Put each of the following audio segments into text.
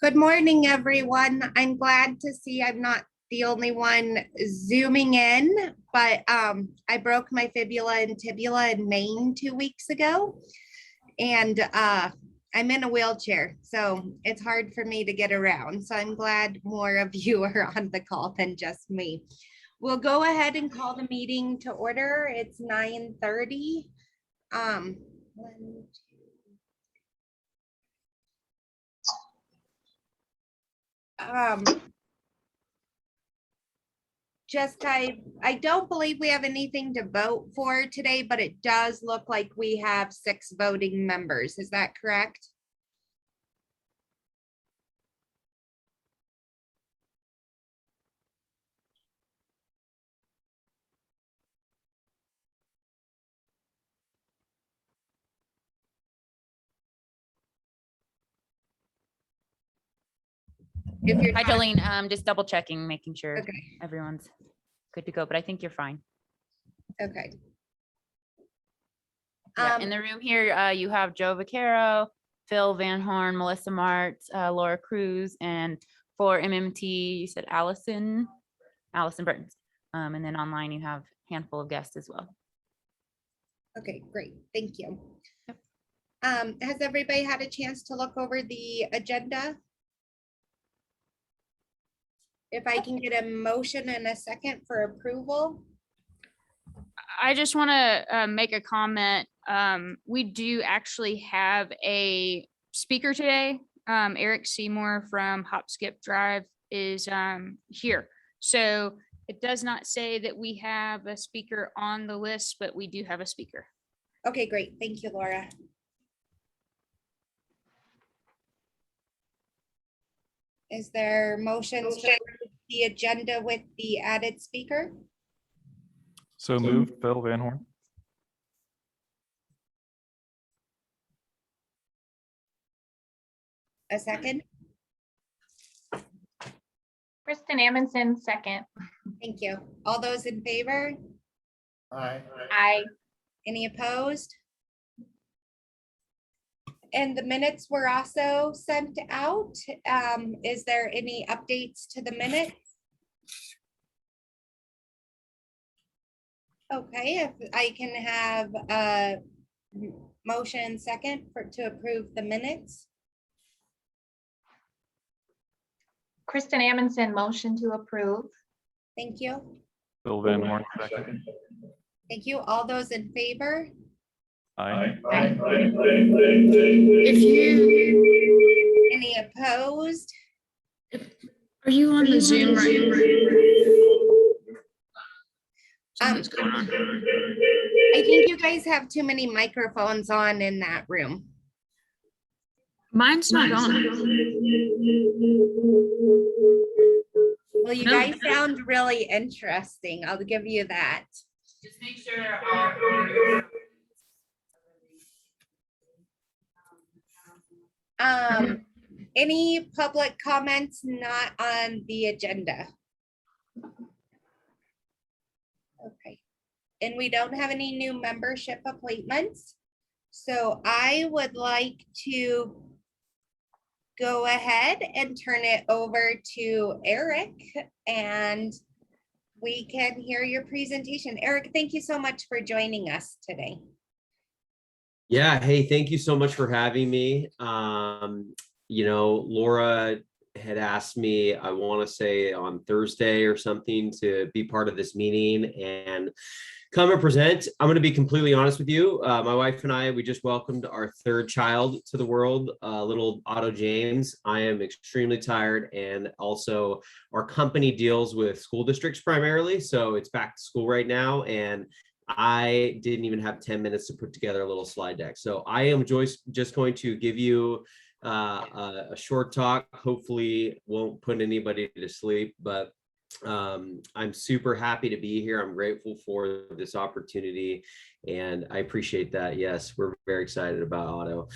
Good morning, everyone. I'm glad to see I'm not the only one zooming in, but I broke my fibula and tibula in Maine 2 weeks ago, and I'm in a wheelchair, so it's hard for me to get around. So I'm glad more of you are on the call than just me. We'll go ahead and call the meeting to order. It's 9:30. I don't believe we have anything to vote for today, but it does look like we have 6 voting members. Is that correct? Hi, Jolene. Just double checking, making sure Okay. everyone's good to go, but I think you're fine. Okay. Yeah, in the room here, you have Joe Vaquero, Phil Van Horn, Melissa Martz, Laura Cruz, and for MMT, you said Allison Burtons. And then online you have a handful of guests as well. Okay, great. Thank you. Yep. Has everybody had a chance to look over the agenda? If I can get a motion and a second for approval. I just want to make a comment. We do actually have a speaker today. Eric Seymour from Hop Skip Drive is here. So it does not say that we have a speaker on the list, but we do have a speaker. Okay, great. Thank you, Laura. Is there motions to approve the agenda with the added speaker? So moved, Phil Van Horn. A second? Kristen Amundson, second. Thank you. All those in favor? Aye. Any opposed? And the minutes were also sent out. Is there any updates to the minutes? Okay, if I can have a motion second to approve the minutes. Kristen Amundson, motion to approve. Thank you. Phil Van Horn, second. Thank you. All those in favor? Aye. If you Any opposed? are you on the Zoom right? Something's going on. I think you guys have too many microphones on in that room. Mine's not on. Well, you No. guys sound really interesting. I'll give you that. Just make sure Any public comments not on the agenda? Okay, and we don't have any new membership appointments. So I would like to go ahead and turn it over to Eric, and we can hear your presentation. Eric, thank you so much for joining us today. Yeah, hey, thank you so much for having me. Laura had asked me, I want to say on Thursday or something, to be part of this meeting and come and present. I'm going to be completely honest with you. My wife and I, we just welcomed our 3rd child to the world, little Otto James. I am extremely tired, and also our company deals with school districts primarily. So it's back to school right now, and I didn't even have 10 minutes to put together a little slide deck. So I am just going to give you a short talk. Hopefully won't put anybody to sleep, but I'm super happy to be here. I'm grateful for this opportunity, and I appreciate that. Yes, we're very excited about Otto.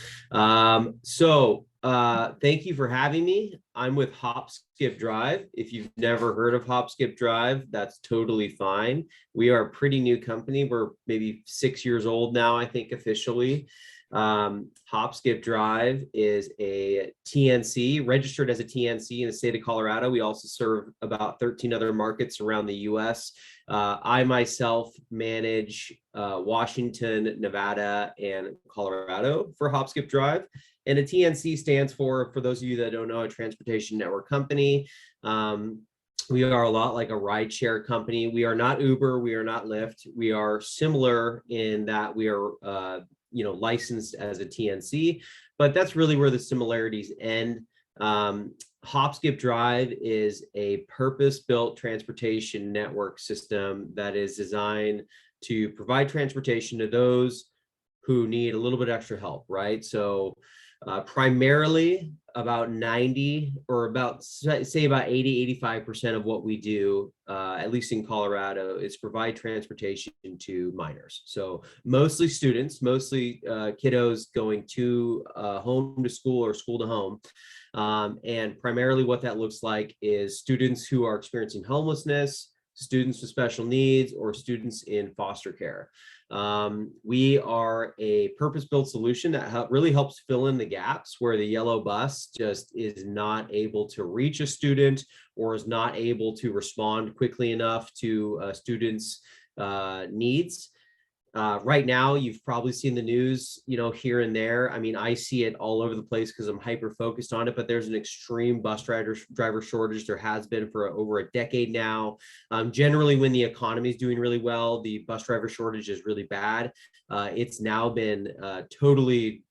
Thank you for having me. I'm with Hop Skip Drive. If you've never heard of Hop Skip Drive, that's totally fine. We are a pretty new company. We're maybe 6 years old now, I think, officially. Hop Skip Drive is a TNC, registered as a TNC in the state of Colorado. We also serve about 13 other markets around the US. I myself manage Washington, Nevada, and Colorado for Hop Skip Drive. And a TNC stands for those of you that don't know, a transportation network company. We are a lot like a rideshare company. We are not Uber, we are not Lyft. We are similar in that we are licensed as a TNC, but that's really where the similarities end. Hop Skip Drive is a purpose-built transportation network system that is designed to provide transportation to those who need a little bit extra help, right? So primarily about 90 or about say about 80-85% of what we do, at least in Colorado, is provide transportation to minors. So mostly students, mostly kiddos going to home to school or school to home. And primarily what that looks like is students who are experiencing homelessness, students with special needs, or students in foster care. We are a purpose-built solution that really helps fill in the gaps where the yellow bus just is not able to reach a student or is not able to respond quickly enough to students' needs. Right now, you've probably seen the news, here and there. I mean, I see it all over the place because I'm hyper focused on it, but there's an extreme bus driver shortage. There has been for over a decade now. Generally, when the economy is doing really well, the bus driver shortage is really bad. It's now been totally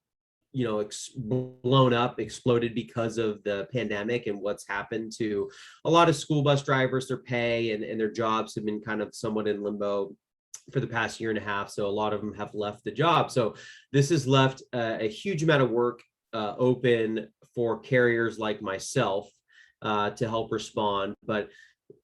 blown up, exploded because of the pandemic and what's happened to a lot of school bus drivers. Their pay and their jobs have been kind of somewhat in limbo for the past year and a half. So a lot of them have left the job. So this has left a huge amount of work open for carriers like myself to help respond. But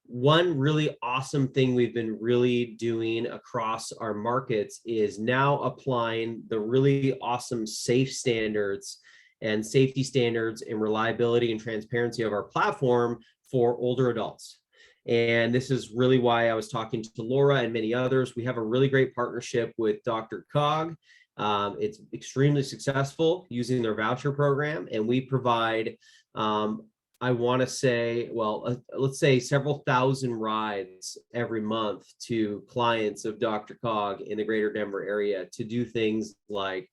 one really awesome thing we've been really doing across our markets is now applying the really awesome safe standards and safety standards and reliability and transparency of our platform for older adults. And this is really why I was talking to Laura and many others. We have a really great partnership with Dr. Cog. It's extremely successful using their voucher program. And we provide, I want to say, let's say several thousand rides every month to clients of Dr. Cog in the greater Denver area to do things like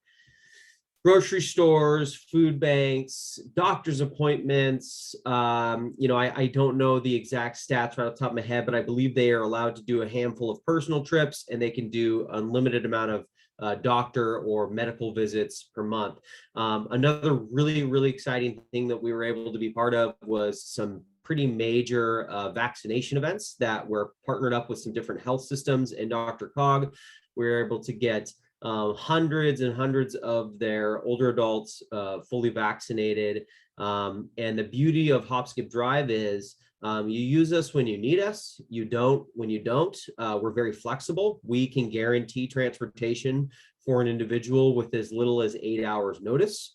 grocery stores, food banks, doctor's appointments. I don't know the exact stats right off the top of my head, but I believe they are allowed to do a handful of personal trips and they can do unlimited amount of doctor or medical visits per month. Another really, really exciting thing that we were able to be part of was some pretty major vaccination events that were partnered up with some different health systems and Dr. Cog. We were able to get hundreds and hundreds of their older adults fully vaccinated. And the beauty of Hop Skip Drive is you use us when you need us. You don't when you don't. We're very flexible. We can guarantee transportation for an individual with as little as 8 hours notice.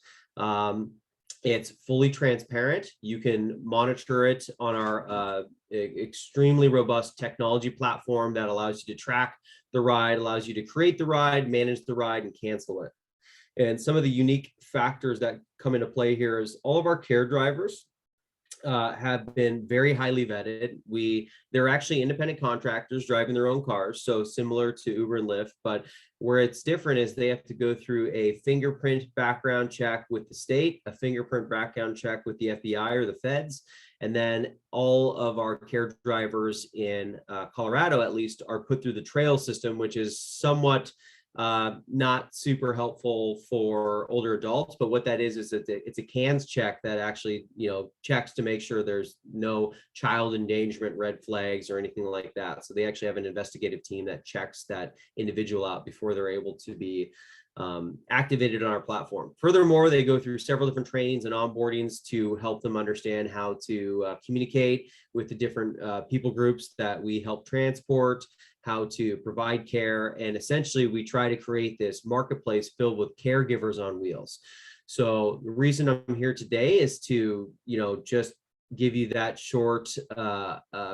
It's fully transparent. You can monitor it on our extremely robust technology platform that allows you to track the ride, allows you to create the ride, manage the ride, and cancel it. And some of the unique factors that come into play here is all of our care drivers have been very highly vetted. They're actually independent contractors driving their own cars, so similar to Uber and Lyft, but where it's different is they have to go through a fingerprint background check with the state, a fingerprint background check with the FBI or the feds, and then all of our care drivers in Colorado, at least, are put through the trail system, which is somewhat not super helpful for older adults. But what that is it's a CANS check that actually, checks to make sure there's no child endangerment red flags or anything like that. So they actually have an investigative team that checks that individual out before they're able to be activated on our platform. Furthermore, they go through several different trainings and onboardings to help them understand how to communicate with the different people groups that we help transport, how to provide care, and essentially we try to create this marketplace filled with caregivers on wheels. So the reason I'm here today is to, just give you that short,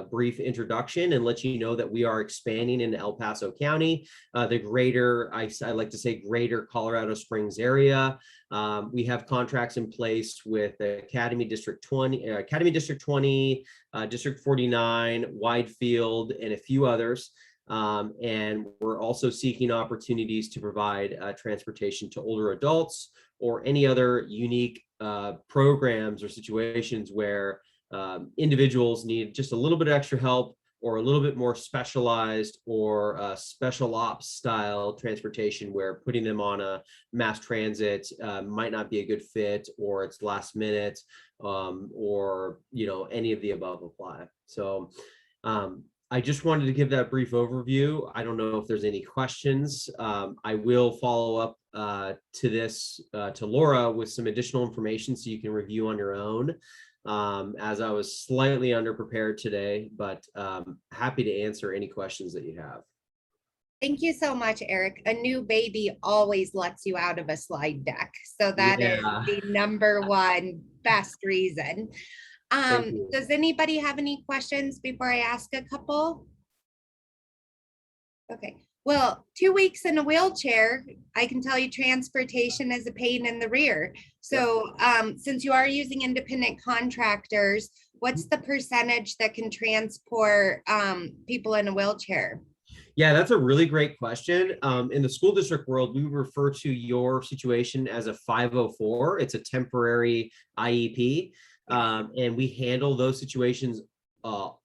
brief introduction and let you know that we are expanding into El Paso County, the greater, I like to say greater Colorado Springs area. We have contracts in place with Academy District 20, District 49, Widefield, and a few others. And we're also seeking opportunities to provide transportation to older adults or any other unique programs or situations where individuals need just a little bit extra help or a little bit more specialized or special ops style transportation, where putting them on a mass transit might not be a good fit, or it's last minute, or any of the above apply. So I just wanted to give that brief overview. I don't know if there's any questions. I will follow up to this to Laura with some additional information so you can review on your own, as I was slightly underprepared today, but happy to answer any questions that you have. Thank you so much, Eric. A new baby always lets you out of a slide deck. So that is Yeah. the number one best reason. Thank you. Does anybody have any questions before I ask a couple? Okay, well, 2 weeks in a wheelchair, I can tell you transportation is a pain in the rear. So since you are using independent contractors, what's the percentage that can transport people in a wheelchair? Yeah, that's a really great question. In the school district world, we refer to your situation as a 504. It's a temporary IEP. And we handle those situations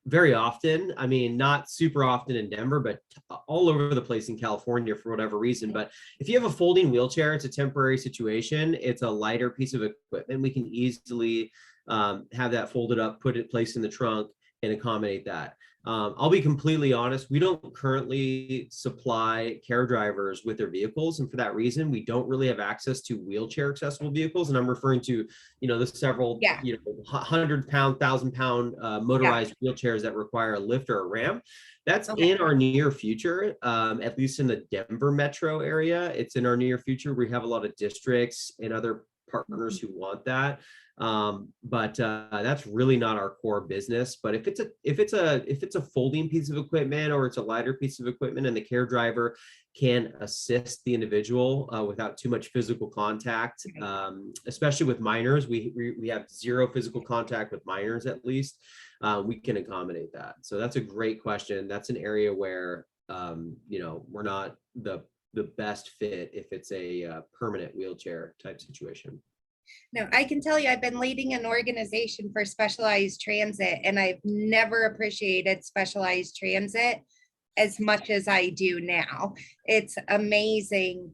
very often. I mean, not super often in Denver, but all over the place in California for whatever reason. But if you have a folding wheelchair, it's a temporary situation. It's a lighter piece of equipment. We can easily have that folded up, put it placed in the trunk, and accommodate that. I'll be completely honest, we don't currently supply care drivers with their vehicles. And for that reason, we don't really have access to wheelchair accessible vehicles. And I'm referring to, the several, 100-pound, 1,000-pound motorized wheelchairs that require a lift or a ramp. That's in our near future, at least in the Denver metro area. It's in our near future. We have a lot of districts and other partners who want that. But that's really not our core business. But if it's a folding piece of equipment, or it's a lighter piece of equipment, and the care driver can assist the individual without too much physical contact, especially with minors, we have zero physical contact with minors, at least, we can accommodate that. So that's a great question. That's an area where we're not the best fit if it's a permanent wheelchair type situation. No, I can tell you, I've been leading an organization for specialized transit, and I've never appreciated specialized transit as much as I do now. It's amazing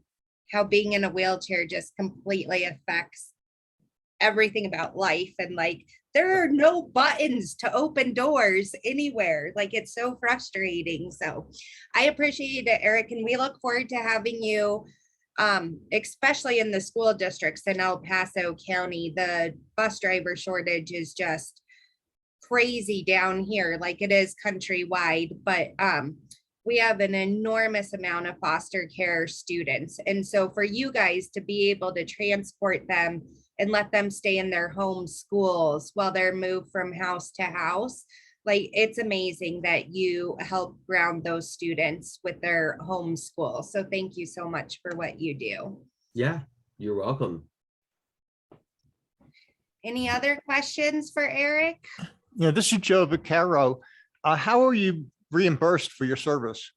how being in a wheelchair just completely affects everything about life. And like, there are no buttons to open doors anywhere. Like, it's so frustrating. So I appreciate it, Eric, and we look forward to having you. Especially in the school districts in El Paso County. The bus driver shortage is just crazy down here, like it is countrywide, but we have an enormous amount of foster care students. And so for you guys to be able to transport them and let them stay in their home schools while they're moved from house to house, like, it's amazing that you help ground those students with their home school. So thank you so much for what you do. Yeah, you're welcome. Any other questions for Eric? Yeah, this is Joe Vaccaro. How are you reimbursed for your service?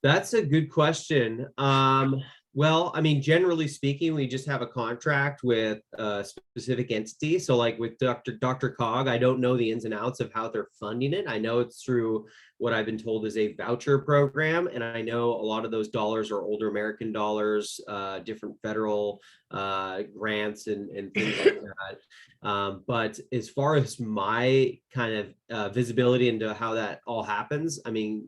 That's a good question. Well, I mean, generally speaking, we just have a contract with a specific entity. So like with Dr. Cog, I don't know the ins and outs of how they're funding it. I know it's through what I've been told is a voucher program. And I know a lot of those dollars are older American dollars, different federal grants and things like that. But as far as my kind of visibility into how that all happens, I mean,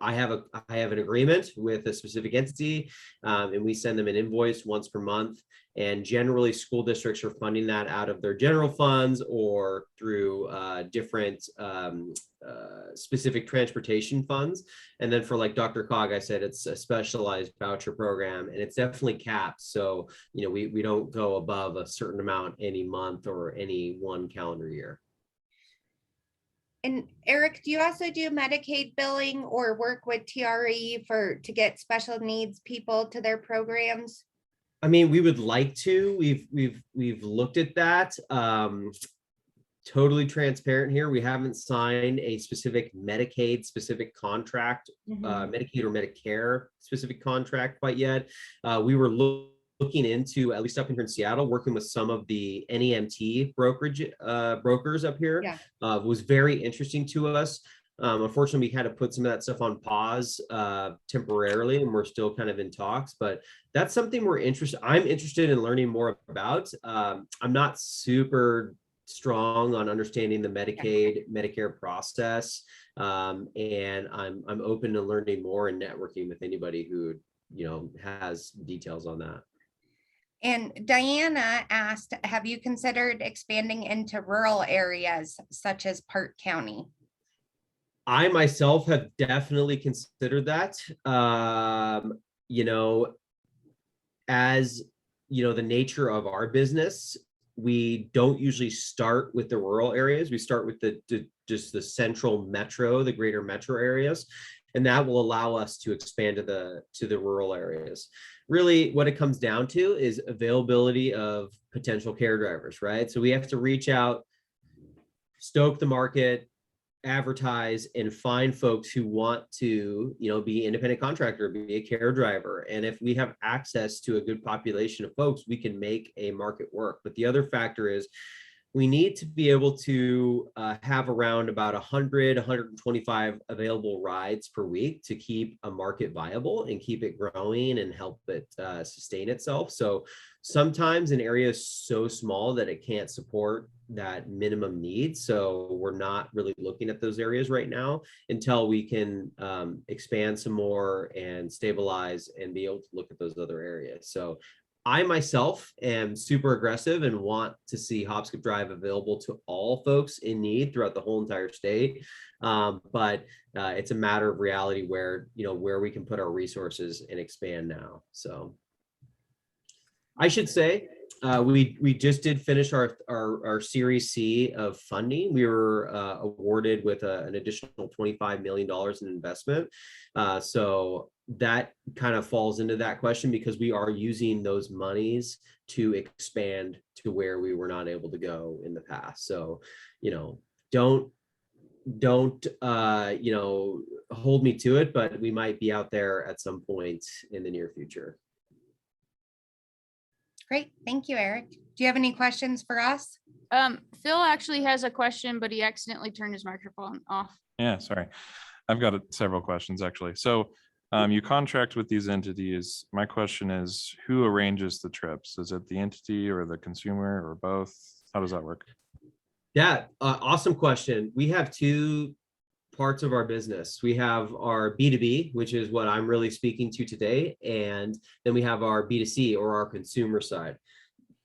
I have an agreement with a specific entity, and we send them an invoice once per month. And generally, school districts are funding that out of their general funds or through different specific transportation funds. And then for like Dr. Cog, I said it's a specialized voucher program, and it's definitely capped. So, we don't go above a certain amount any month or any one calendar year. And Eric, do you also do Medicaid billing or work with TRE to get special needs people to their programs? I mean, we would like to. We've looked at that. Totally transparent here. We haven't signed a specific Medicaid specific contract, Medicaid or Medicare specific contract quite yet. We were looking into, at least up here in Seattle, working with some of the NEMT brokers up here. Yeah. Was very interesting to us. Unfortunately, we had to put some of that stuff on pause temporarily, and we're still kind of in talks, but that's something I'm interested in learning more about. I'm not super strong on understanding the Medicaid, Medicare process. And I'm open to learning more and networking with anybody who, has details on that. And Diana asked, have you considered expanding into rural areas such as Park County? I myself have definitely considered that. As the nature of our business, we don't usually start with the rural areas. We start with just the central metro, the greater metro areas, and that will allow us to expand to the rural areas. Really, what it comes down to is availability of potential care drivers, right? So we have to reach out, stoke the market, advertise, and find folks who want to, be independent contractor, be a care driver. And if we have access to a good population of folks, we can make a market work. But the other factor is we need to be able to have around about 100, 125 available rides per week to keep a market viable and keep it growing and help it sustain itself. So sometimes an area is so small that it can't support that minimum need. So we're not really looking at those areas right now until we can expand some more and stabilize and be able to look at those other areas. So I myself am super aggressive and want to see Hop Skip Drive available to all folks in need throughout the whole entire state. But it's a matter of reality where we can put our resources and expand now. So I should say we just did finish our Series C of funding. We were awarded with an additional $25 million in investment. So that kind of falls into that question because we are using those monies to expand to where we were not able to go in the past. So, don't hold me to it, but we might be out there at some point in the near future. Great. Thank you, Eric. Do you have any questions for us? Phil actually has a question, but he accidentally turned his microphone off. Yeah, sorry. I've got several questions actually. So you contract with these entities. My question is, who arranges the trips? Is it the entity or the consumer or both? How does that work? Yeah, awesome question. We have two parts of our business. We have our B2B, which is what I'm really speaking to today. And then we have our B2C or our consumer side.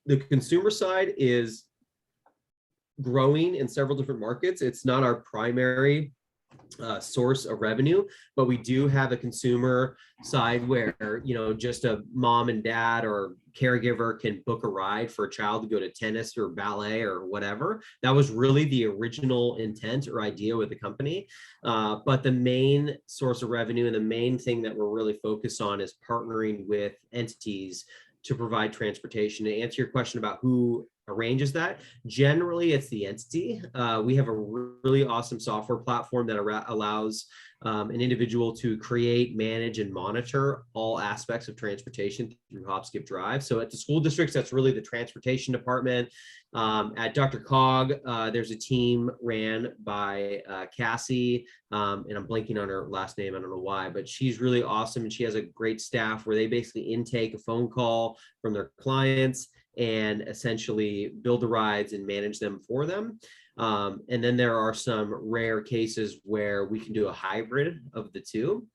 The consumer side is growing in several different markets. It's not our primary source of revenue, but we do have a consumer side where, just a mom and dad or caregiver can book a ride for a child to go to tennis or ballet or whatever. That was really the original intent or idea with the company. But the main source of revenue and the main thing that we're really focused on is partnering with entities to provide transportation. To answer your question about who arranges that, generally it's the entity. We have a really awesome software platform that allows an individual to create, manage, and monitor all aspects of transportation through Hop Skip Drive. So at the school districts, that's really the transportation department. At Dr. Cog, there's a team ran by Cassie, and I'm blanking on her last name. I don't know why, but she's really awesome. And she has a great staff where they basically intake a phone call from their clients and essentially build the rides and manage them for them. And then there are some rare cases where we can do a hybrid of the two.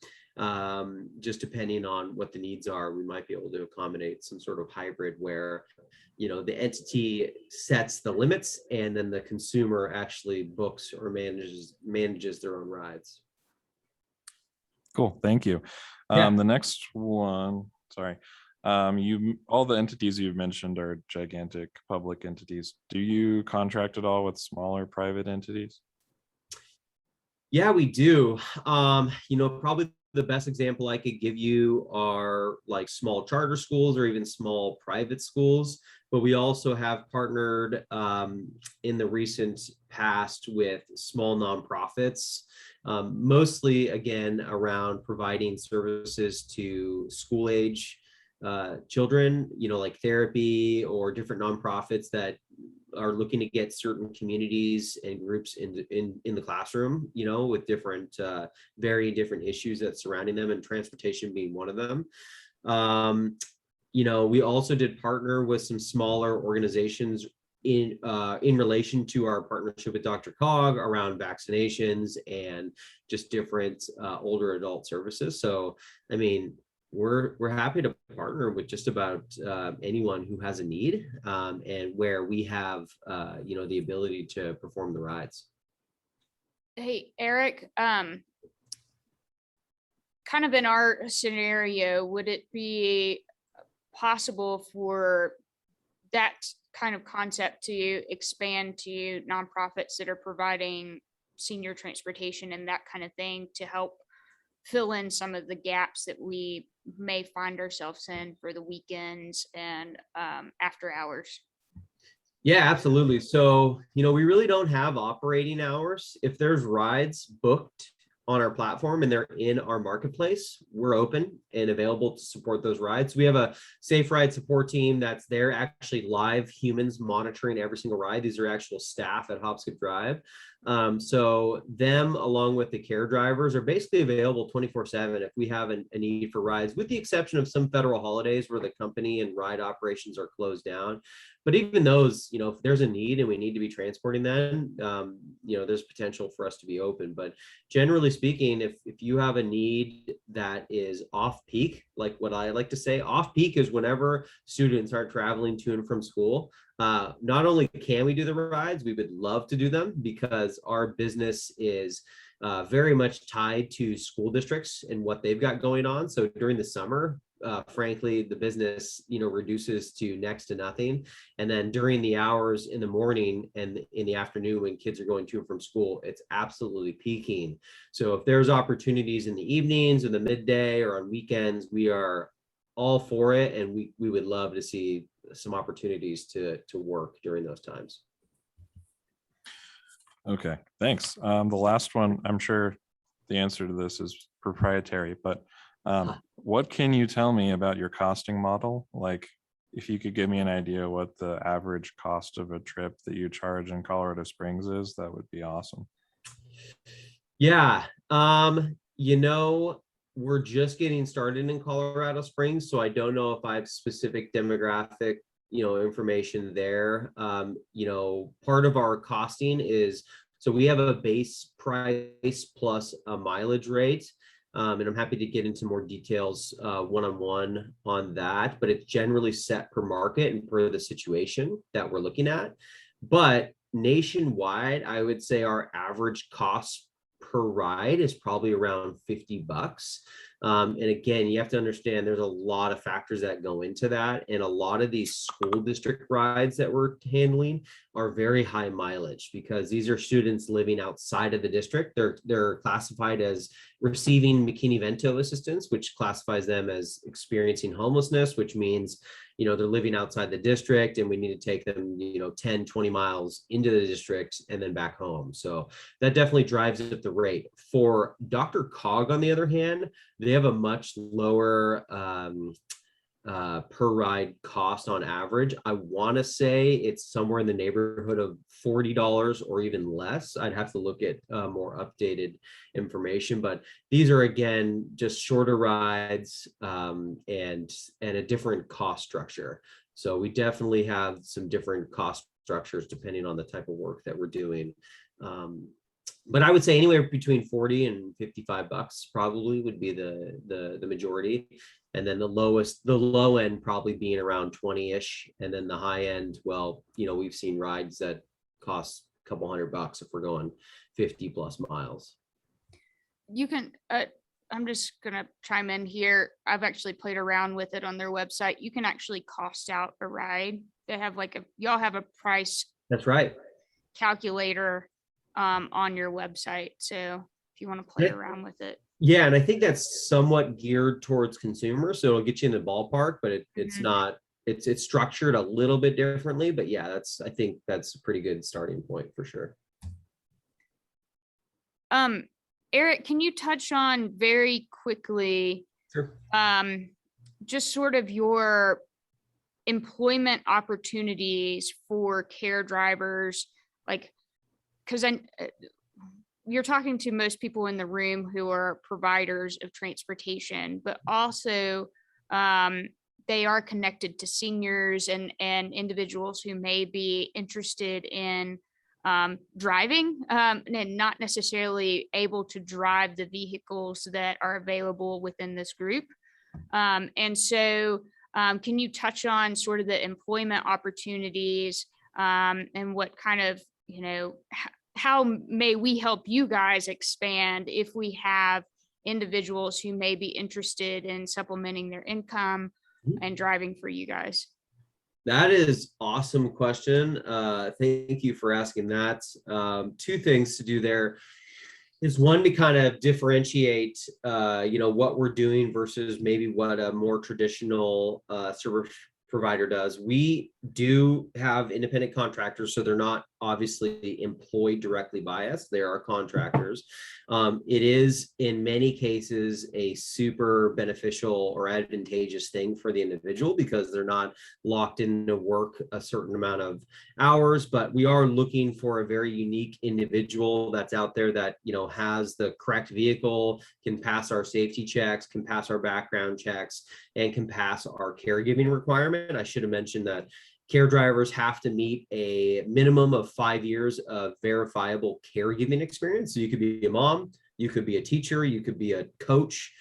Just depending on what the needs are, we might be able to accommodate some sort of hybrid where, the entity sets the limits and then the consumer actually books or manages their own rides. Cool, thank you. Yeah. The next one, sorry. All the entities you've mentioned are gigantic public entities. Do you contract at all with smaller private entities? Yeah, we do. Probably the best example I could give you are like small charter schools or even small private schools. But we also have partnered in the recent past with small nonprofits, mostly again around providing services to school age children, like therapy or different nonprofits that are looking to get certain communities and groups in the classroom, with different very different issues that surrounding them, and transportation being one of them. We also did partner with some smaller organizations in relation to our partnership with Dr. Cog around vaccinations and just different older adult services. So, I mean, we're happy to partner with just about anyone who has a need, and where we have the ability to perform the rides. Hey, Eric, kind of in our scenario, would it be possible for that kind of concept to expand to nonprofits that are providing senior transportation and that kind of thing to help fill in some of the gaps that we may find ourselves in for the weekends and after hours? Yeah, absolutely. So, we really don't have operating hours. If there's rides booked on our platform and they're in our marketplace, we're open and available to support those rides. We have a safe ride support team that's there, actually live humans monitoring every single ride. These are actual staff at Hop Skip Drive. So them, along with the care drivers, are basically available 24/7 if we have a need for rides, with the exception of some federal holidays where the company and ride operations are closed down. But even those, if there's a need and we need to be transporting them, there's potential for us to be open. But generally speaking, if you have a need that is off peak, like what I like to say, off peak is whenever students are traveling to and from school. Not only can we do the rides, we would love to do them because our business is very much tied to school districts and what they've got going on. So during the summer, frankly, the business, reduces to next to nothing. And then during the hours in the morning and in the afternoon when kids are going to and from school, it's absolutely peaking. So if there's opportunities in the evenings or the midday or on weekends, we are all for it. And we would love to see some opportunities to work during those times. Okay, thanks. The last one, I'm sure the answer to this is proprietary, but what can you tell me about your costing model? Like, if you could give me an idea what the average cost of a trip that you charge in Colorado Springs is, that would be awesome. Yeah. We're just getting started in Colorado Springs, so I don't know if I have specific demographic, information there. Part of our costing is, so we have a base price plus a mileage rate. And I'm happy to get into more details one-on-one on that, but it's generally set per market and per the situation that we're looking at. But nationwide, I would say our average cost per ride is probably around $50. And again, you have to understand there's a lot of factors that go into that. And a lot of these school district rides that we're handling are very high mileage because these are students living outside of the district. They're classified as receiving McKinney-Vento assistance, which classifies them as experiencing homelessness, which means, they're living outside the district and we need to take them, 10, 20 miles into the district and then back home. So that definitely drives up the rate. For Dr. Cog, on the other hand, they have a much lower per ride cost on average. I want to say it's somewhere in the neighborhood of $40 or even less. I'd have to look at more updated information, but these are, again, just shorter rides and a different cost structure. So we definitely have some different cost structures depending on the type of work that we're doing. But I would say anywhere between 40 and 55 bucks probably would be the majority. And then the low end probably being around 20-ish. And then the high end, well, we've seen rides that cost a couple $100 if we're going 50 plus miles. You can, I'm just gonna chime in here. I've actually played around with it on their website. You can actually cost out a ride. They have y'all have a price That's right. calculator on your website. So if you want to play Yeah. around with it. Yeah, and I think that's somewhat geared towards consumers, so it'll get you in the ballpark, but it's Mhm. not. It's structured a little bit differently, but yeah, I think that's a pretty good starting point for sure. Eric, can you touch on very quickly, Sure. just sort of your employment opportunities for care drivers? Like, because you're talking to most people in the room who are providers of transportation, but also they are connected to seniors and individuals who may be interested in driving and not necessarily able to drive the vehicles that are available within this group. And so can you touch on sort of the employment opportunities and what kind of, how may we help you guys expand if we have individuals who may be interested in supplementing their income and driving for you guys? That is awesome question. Thank you for asking that. Two things to do there is one, to kind of differentiate, what we're doing versus maybe what a more traditional service provider does. We do have independent contractors, so they're not obviously employed directly by us. They are contractors. It is in many cases a super beneficial or advantageous thing for the individual because they're not locked into work a certain amount of hours, but we are looking for a very unique individual that's out there that, has the correct vehicle, can pass our safety checks, can pass our background checks, and can pass our caregiving requirement. I should have mentioned that care drivers have to meet a minimum of 5 years of verifiable caregiving experience. So you could be a mom, you could be a teacher, you could be a coach,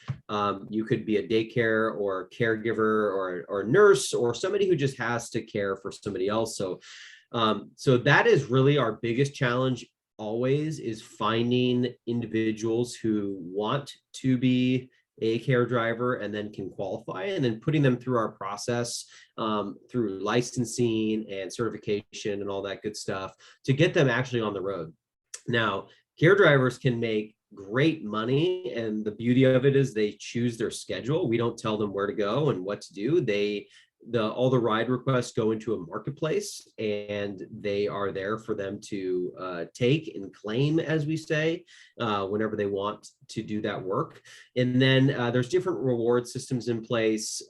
you could be a daycare or caregiver or nurse or somebody who just has to care for somebody else. So that is really our biggest challenge always, is finding individuals who want to be a care driver and then can qualify, and then putting them through our process through licensing and certification and all that good stuff to get them actually on the road. Now, care drivers can make great money, and the beauty of it is they choose their schedule. We don't tell them where to go and what to do. All the ride requests go into a marketplace, and they are there for them to take and claim, as we say, whenever they want to do that work. And then there's different reward systems in place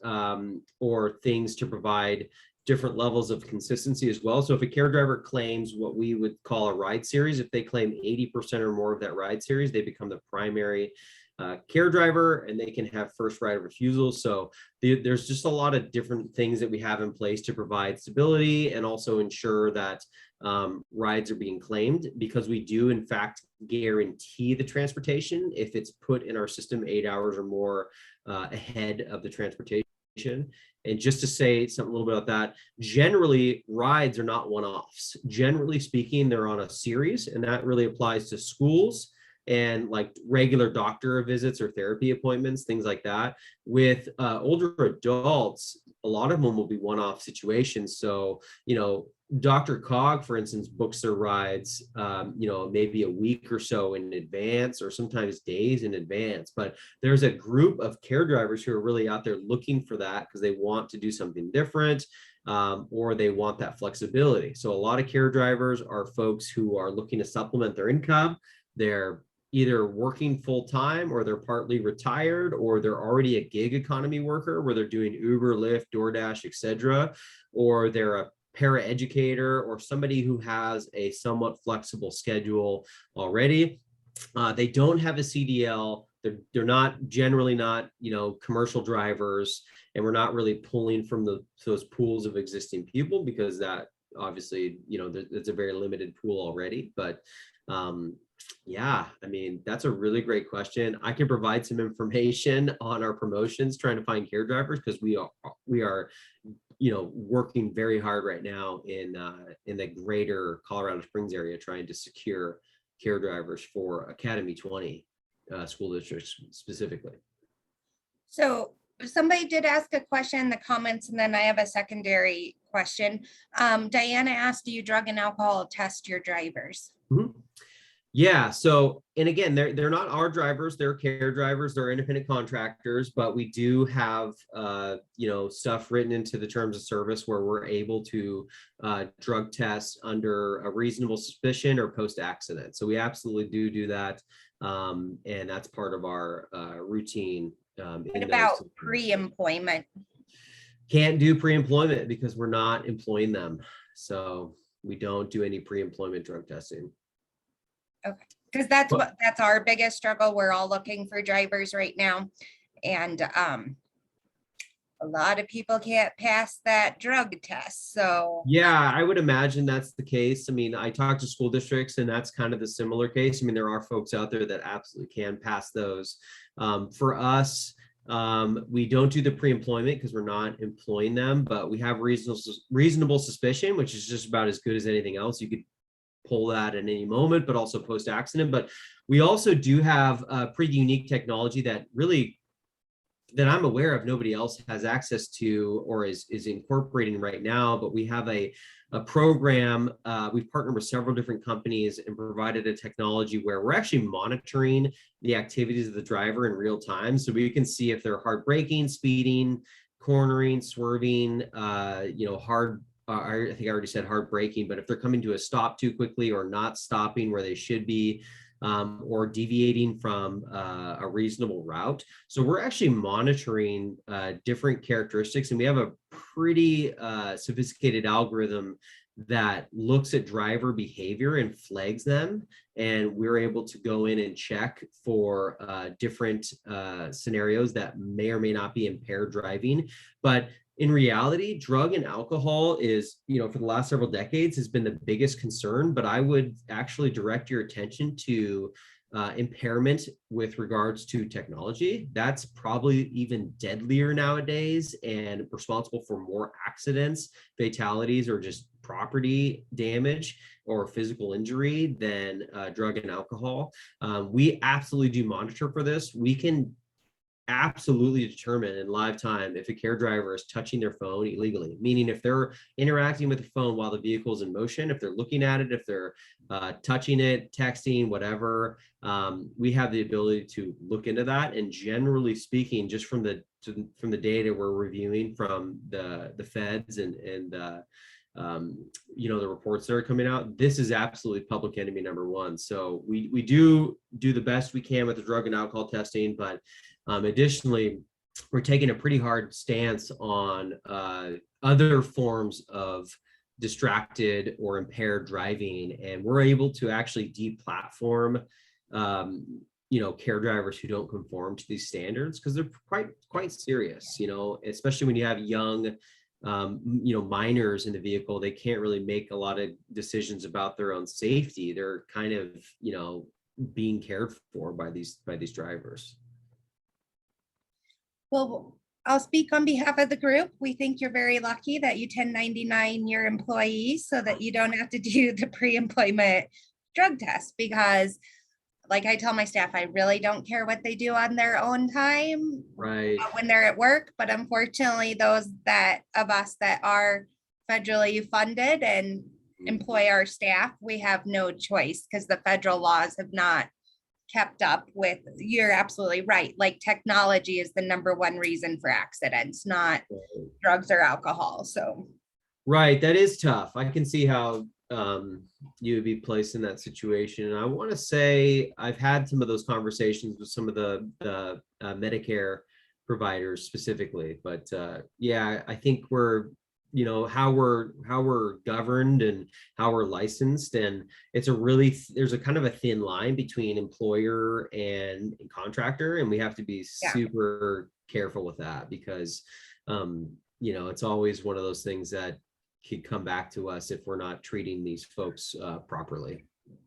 or things to provide different levels of consistency as well. So if a care driver claims what we would call a ride series, if they claim 80% or more of that ride series, they become the primary care driver, and they can have first right of refusal. So there's just a lot of different things that we have in place to provide stability and also ensure that rides are being claimed, because we do in fact guarantee the transportation if it's put in our system 8 hours or more ahead of the transportation. And just to say something a little bit about that, generally rides are not one-offs. Generally speaking, they're on a series, and that really applies to schools and like regular doctor visits or therapy appointments, things like that. With older adults, a lot of them will be one-off situations. So, Dr. Cog, for instance, books their rides, maybe a week or so in advance, or sometimes days in advance. But there's a group of care drivers who are really out there looking for that because they want to do something different, or they want that flexibility. So a lot of care drivers are folks who are looking to supplement their income. They're either working full-time, or they're partly retired, or they're already a gig economy worker where they're doing Uber, Lyft, DoorDash, etc., or they're a paraeducator or somebody who has a somewhat flexible schedule already. They don't have a CDL. They're generally not, commercial drivers, and we're not really pulling from those pools of existing people, because that obviously, it's a very limited pool already, but yeah, I mean, that's a really great question. I can provide some information on our promotions, trying to find care drivers, because we are working very hard right now in the greater Colorado Springs area, trying to secure care drivers for Academy 20 school districts specifically. So somebody did ask a question in the comments, and then I have a secondary question. Diana asked, do you drug and alcohol test your drivers? Mhm. Yeah. So, and again, they're not our drivers, they're care drivers, they're independent contractors, but we do have, stuff written into the terms of service where we're able to drug test under a reasonable suspicion or post-accident. So we absolutely do that. And that's part of our routine. What about pre-employment? Can't do pre-employment because we're not employing them. So we don't do any pre-employment drug testing. Okay, because that's our biggest struggle. We're all looking for drivers right now. And a lot of people can't pass that drug test. So yeah, I would imagine that's the case. I mean, I talk to school districts and that's kind of the similar case. I mean, there are folks out there that absolutely can pass those. For us, we don't do the pre-employment because we're not employing them, but we have reasonable suspicion, which is just about as good as anything else. You could pull that at any moment, but also post-accident. But we also do have a pretty unique technology that I'm aware of nobody else has access to or is incorporating right now. But we have a program, we've partnered with several different companies and provided a technology where we're actually monitoring the activities of the driver in real time. So we can see if they're hard braking, speeding, cornering, swerving, I think I already said hard braking, but if they're coming to a stop too quickly or not stopping where they should be, or deviating from a reasonable route. So we're actually monitoring different characteristics, and we have a pretty sophisticated algorithm that looks at driver behavior and flags them. And we're able to go in and check for different scenarios that may or may not be impaired driving. But in reality, drug and alcohol is, for the last several decades has been the biggest concern, but I would actually direct your attention to impairment with regards to technology. That's probably even deadlier nowadays and responsible for more accidents, fatalities, or just property damage or physical injury than drug and alcohol. We absolutely do monitor for this. We can absolutely determine in live time if a care driver is touching their phone illegally, meaning if they're interacting with the phone while the vehicle is in motion, if they're looking at it, if they're touching it, texting, whatever, we have the ability to look into that. And generally speaking, just from the data we're reviewing from the feds and the reports that are coming out, this is absolutely public enemy number one. So we do the best we can with the drug and alcohol testing, but additionally, we're taking a pretty hard stance on other forms of distracted or impaired driving, and we're able to actually deplatform care drivers who don't conform to these standards, because they're quite serious, especially when you have young minors in the vehicle. They can't really make a lot of decisions about their own safety. They're kind of being cared for by these drivers. Well, I'll speak on behalf of the group. We think you're very lucky that you 1099 your employees so that you don't have to do the pre-employment drug test, because like I tell my staff, I really don't care what they do on their own time, right, when they're at work. But unfortunately, those of us that are federally funded and employ our staff, we have no choice because the federal laws have not kept up with. You're absolutely right. Like, technology is the number one reason for accidents, not drugs or alcohol. So right, that is tough. I can see how you would be placed in that situation. And I want to say I've had some of those conversations with some of the Medicare providers specifically, but yeah, I think we're how we're governed and how we're licensed, and it's there's a kind of a thin line between employer and contractor, and we have to be super careful with that, because it's always one of those things that could come back to us if we're not treating these folks properly.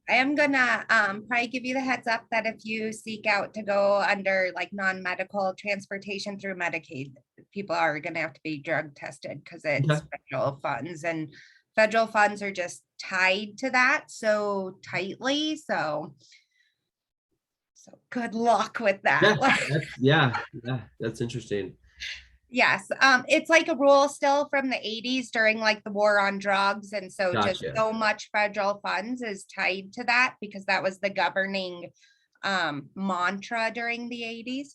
I am gonna probably give you the heads up that if you seek out to go under like non-medical transportation through Medicaid, people are gonna have to be drug tested because it's Okay. federal funds, and federal funds are just tied to that so tightly. So good luck with Yeah, that. yeah, that's interesting. Yes, it's like a rule still from the 80s during like the war on drugs. And so just Gotcha. so much federal funds is tied to that because that was the governing mantra during the 80s.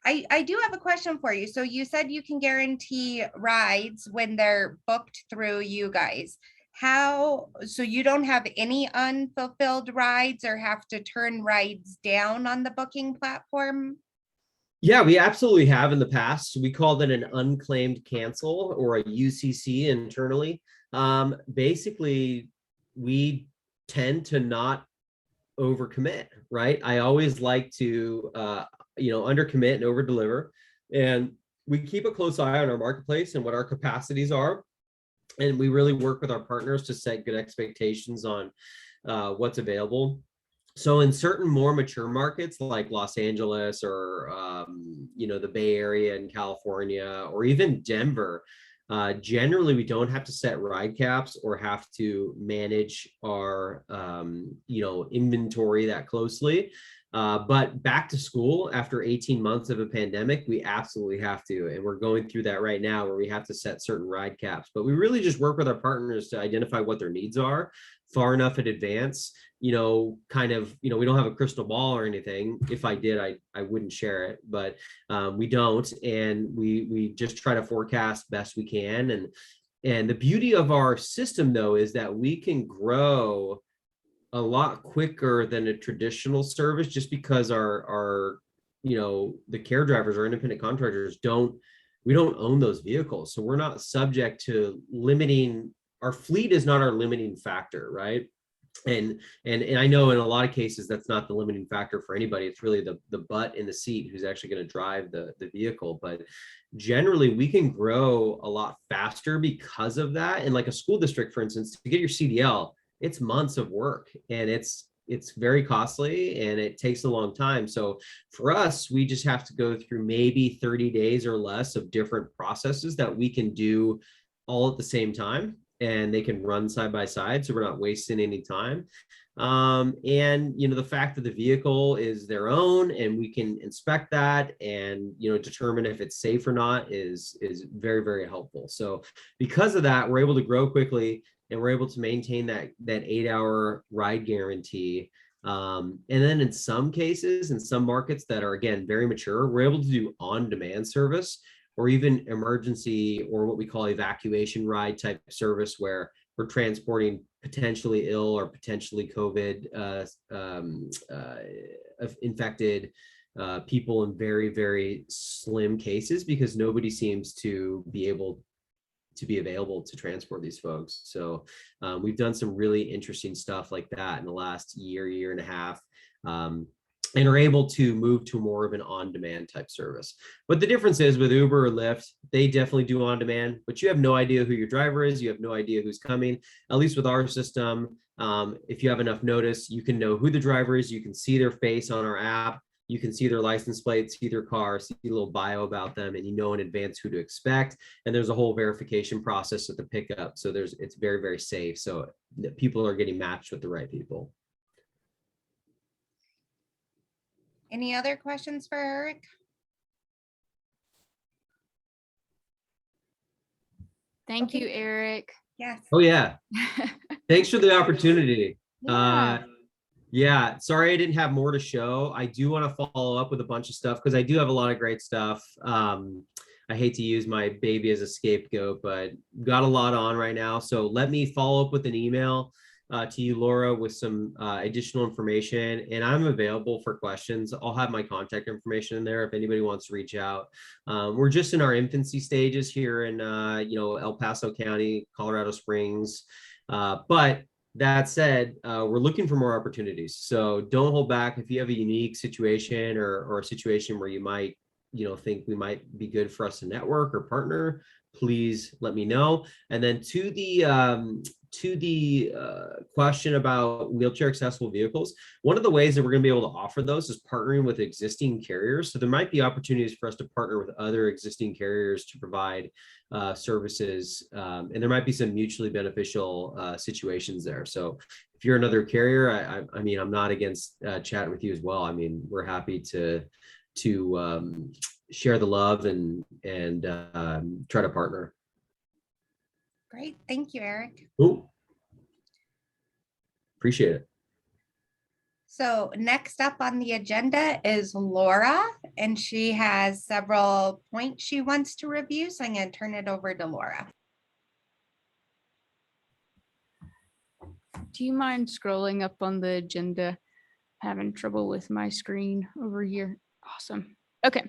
I do have a question for you. So you said you can guarantee rides when they're booked through you guys. So you don't have any unfulfilled rides or have to turn rides down on the booking platform? Yeah, we absolutely have in the past. We called it an unclaimed cancel or a UCC internally. Basically, we tend to not overcommit, right? I always like to, undercommit and overdeliver. And we keep a close eye on our marketplace and what our capacities are. And we really work with our partners to set good expectations on what's available. So in certain more mature markets like Los Angeles or, the Bay Area in California, or even Denver, generally we don't have to set ride caps or have to manage our, inventory that closely. But back to school after 18 months of a pandemic, we absolutely have to. And we're going through that right now where we have to set certain ride caps. But we really just work with our partners to identify what their needs are far enough in advance. We don't have a crystal ball or anything. If I did, I wouldn't share it, but we don't. And we just try to forecast best we can. And the beauty of our system, though, is that we can grow a lot quicker than a traditional service just because our the care drivers or independent contractors we don't own those vehicles. So we're not subject to limiting. Our fleet is not our limiting factor, right? And I know in a lot of cases that's not the limiting factor for anybody. It's really the butt in the seat who's actually going to drive the vehicle. But generally we can grow a lot faster because of that. And like a school district, for instance, to get your CDL, it's months of work and it's very costly and it takes a long time. So for us, we just have to go through maybe 30 days or less of different processes that we can do all at the same time, and they can run side by side. So we're not wasting any time. And the fact that the vehicle is their own and we can inspect that and determine if it's safe or not is very, very helpful. So because of that, we're able to grow quickly and we're able to maintain that 8-hour ride guarantee. And then in some cases, in some markets that are, again, very mature, we're able to do on-demand service or even emergency or what we call evacuation ride type service, where we're transporting potentially ill or potentially COVID infected people in very, very slim cases because nobody seems to be available to transport these folks. So we've done some really interesting stuff like that in the last year and a half, and are able to move to more of an on-demand type service. But the difference is with Uber or Lyft, they definitely do on-demand, but you have no idea who your driver is. You have no idea who's coming. At least with our system, if you have enough notice, you can know who the driver is. You can see their face on our app. You can see their license plate, see their car, see a little bio about them, and you know in advance who to expect. And there's a whole verification process at the pickup. So it's very, very safe. So people are getting matched with the right people. Any other questions for Eric? Thank you, Eric. Yes. Oh yeah. Thanks for the opportunity. Yeah. Yeah, sorry I didn't have more to show. I do want to follow up with a bunch of stuff because I do have a lot of great stuff. I hate to use my baby as a scapegoat, but got a lot on right now. So let me follow up with an email to you, Laura, with some additional information, and I'm available for questions. I'll have my contact information in there if anybody wants to reach out. We're just in our infancy stages here in El Paso County, Colorado Springs, but that said, we're looking for more opportunities. So don't hold back. If you have a unique situation or a situation where you might think we might be good for us to network or partner, please let me know. And then to the question about wheelchair accessible vehicles, one of the ways that we're going to be able to offer those is partnering with existing carriers. So there might be opportunities for us to partner with other existing carriers to provide services, and there might be some mutually beneficial situations there. So if you're another carrier, I mean, I'm not against chatting with you as well. I mean, we're happy to share the love and try to partner. Great. Thank you, Eric. Ooh. Appreciate it. So next up on the agenda is Laura, and she has several points she wants to review. So I'm going to turn it over to Laura. Do you mind scrolling up on the agenda? Having trouble with my screen over here. Awesome. Okay.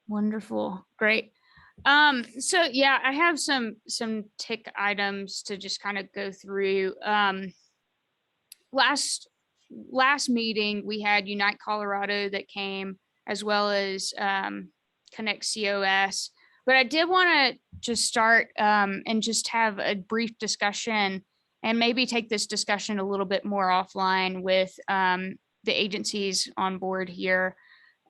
Wonderful. Great. So yeah, I have some tick items to just kind of go through. Last meeting, we had Unite Colorado that came, as well as Connect COS. But I did want to just start and just have a brief discussion and maybe take this discussion a little bit more offline with the agencies on board here.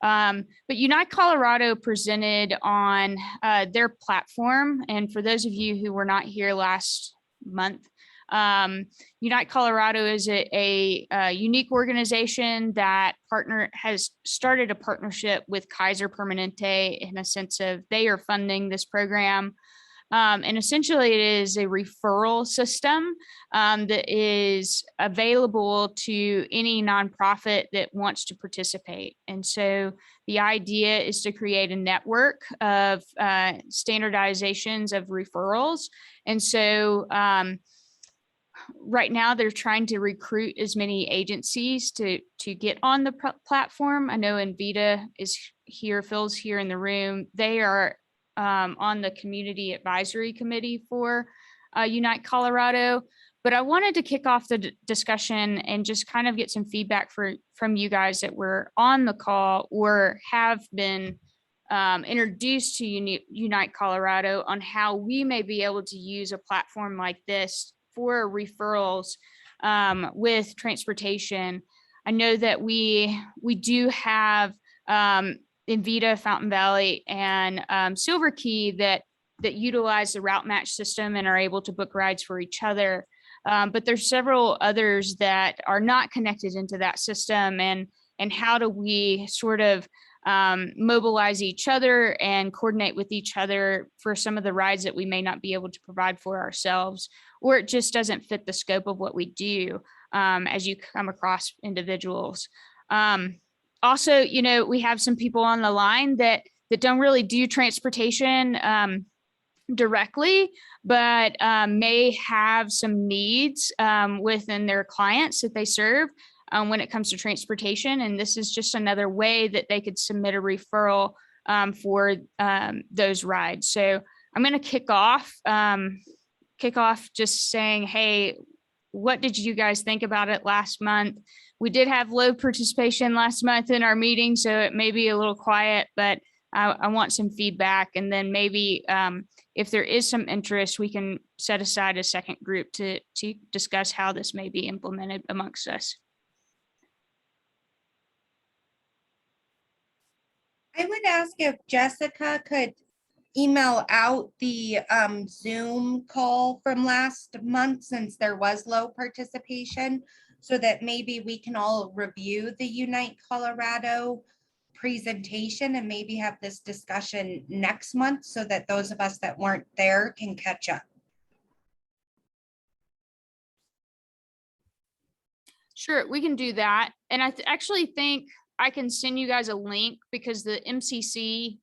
But Unite Colorado presented on their platform. And for those of you who were not here last month, Unite Colorado is a unique organization that has started a partnership with Kaiser Permanente in a sense of they are funding this program. And essentially it is a referral system that is available to any nonprofit that wants to participate. And so the idea is to create a network of standardizations of referrals. And so right now they're trying to recruit as many agencies to get on the platform. I know Envita is here, Phil's here in the room. They are on the community advisory committee for Unite Colorado. But I wanted to kick off the discussion and just kind of get some feedback from you guys that were on the call or have been introduced to Unite Colorado on how we may be able to use a platform like this for referrals with transportation. I know that we do have Envita, Fountain Valley, and Silver Key that utilize the route match system and are able to book rides for each other. But there's several others that are not connected into that system, and how do we sort of mobilize each other and coordinate with each other for some of the rides that we may not be able to provide for ourselves, or it just doesn't fit the scope of what we do as you come across individuals. Also, you know, we have some people on the line that don't really do transportation directly, but may have some needs within their clients that they serve when it comes to transportation. And this is just another way that they could submit a referral for those rides. So I'm going to kick off just saying, hey, what did you guys think about it last month? We did have low participation last month in our meeting, so it may be a little quiet, but I want some feedback. And then maybe if there is some interest, we can set aside a second group to discuss how this may be implemented amongst us. I would ask if Jessica could email out the Zoom call from last month, since there was low participation, so that maybe we can all review the Unite Colorado presentation and maybe have this discussion next month so that those of us that weren't there can catch up. Sure, we can do that. And I actually think I can send you guys a link, because the MCC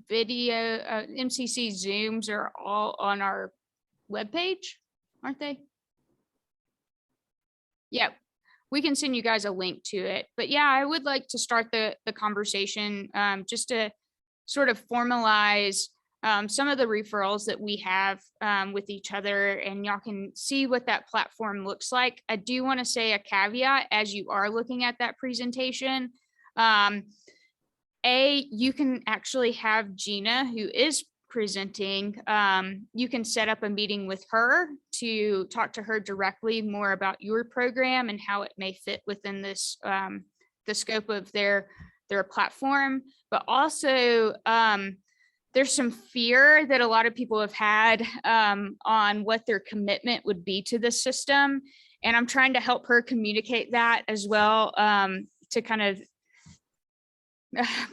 video, MCC Zooms are all on our webpage, aren't they? Yeah, we can send you guys a link to it. But yeah, I would like to start the conversation just to sort of formalize some of the referrals that we have with each other, and y'all can see what that platform looks like. I do want to say a caveat as you are looking at that presentation. You can actually have Gina, who is presenting, you can set up a meeting with her to talk to her directly more about your program and how it may fit within this, the scope of their platform. But also, there's some fear that a lot of people have had on what their commitment would be to the system. And I'm trying to help her communicate that as well, to kind of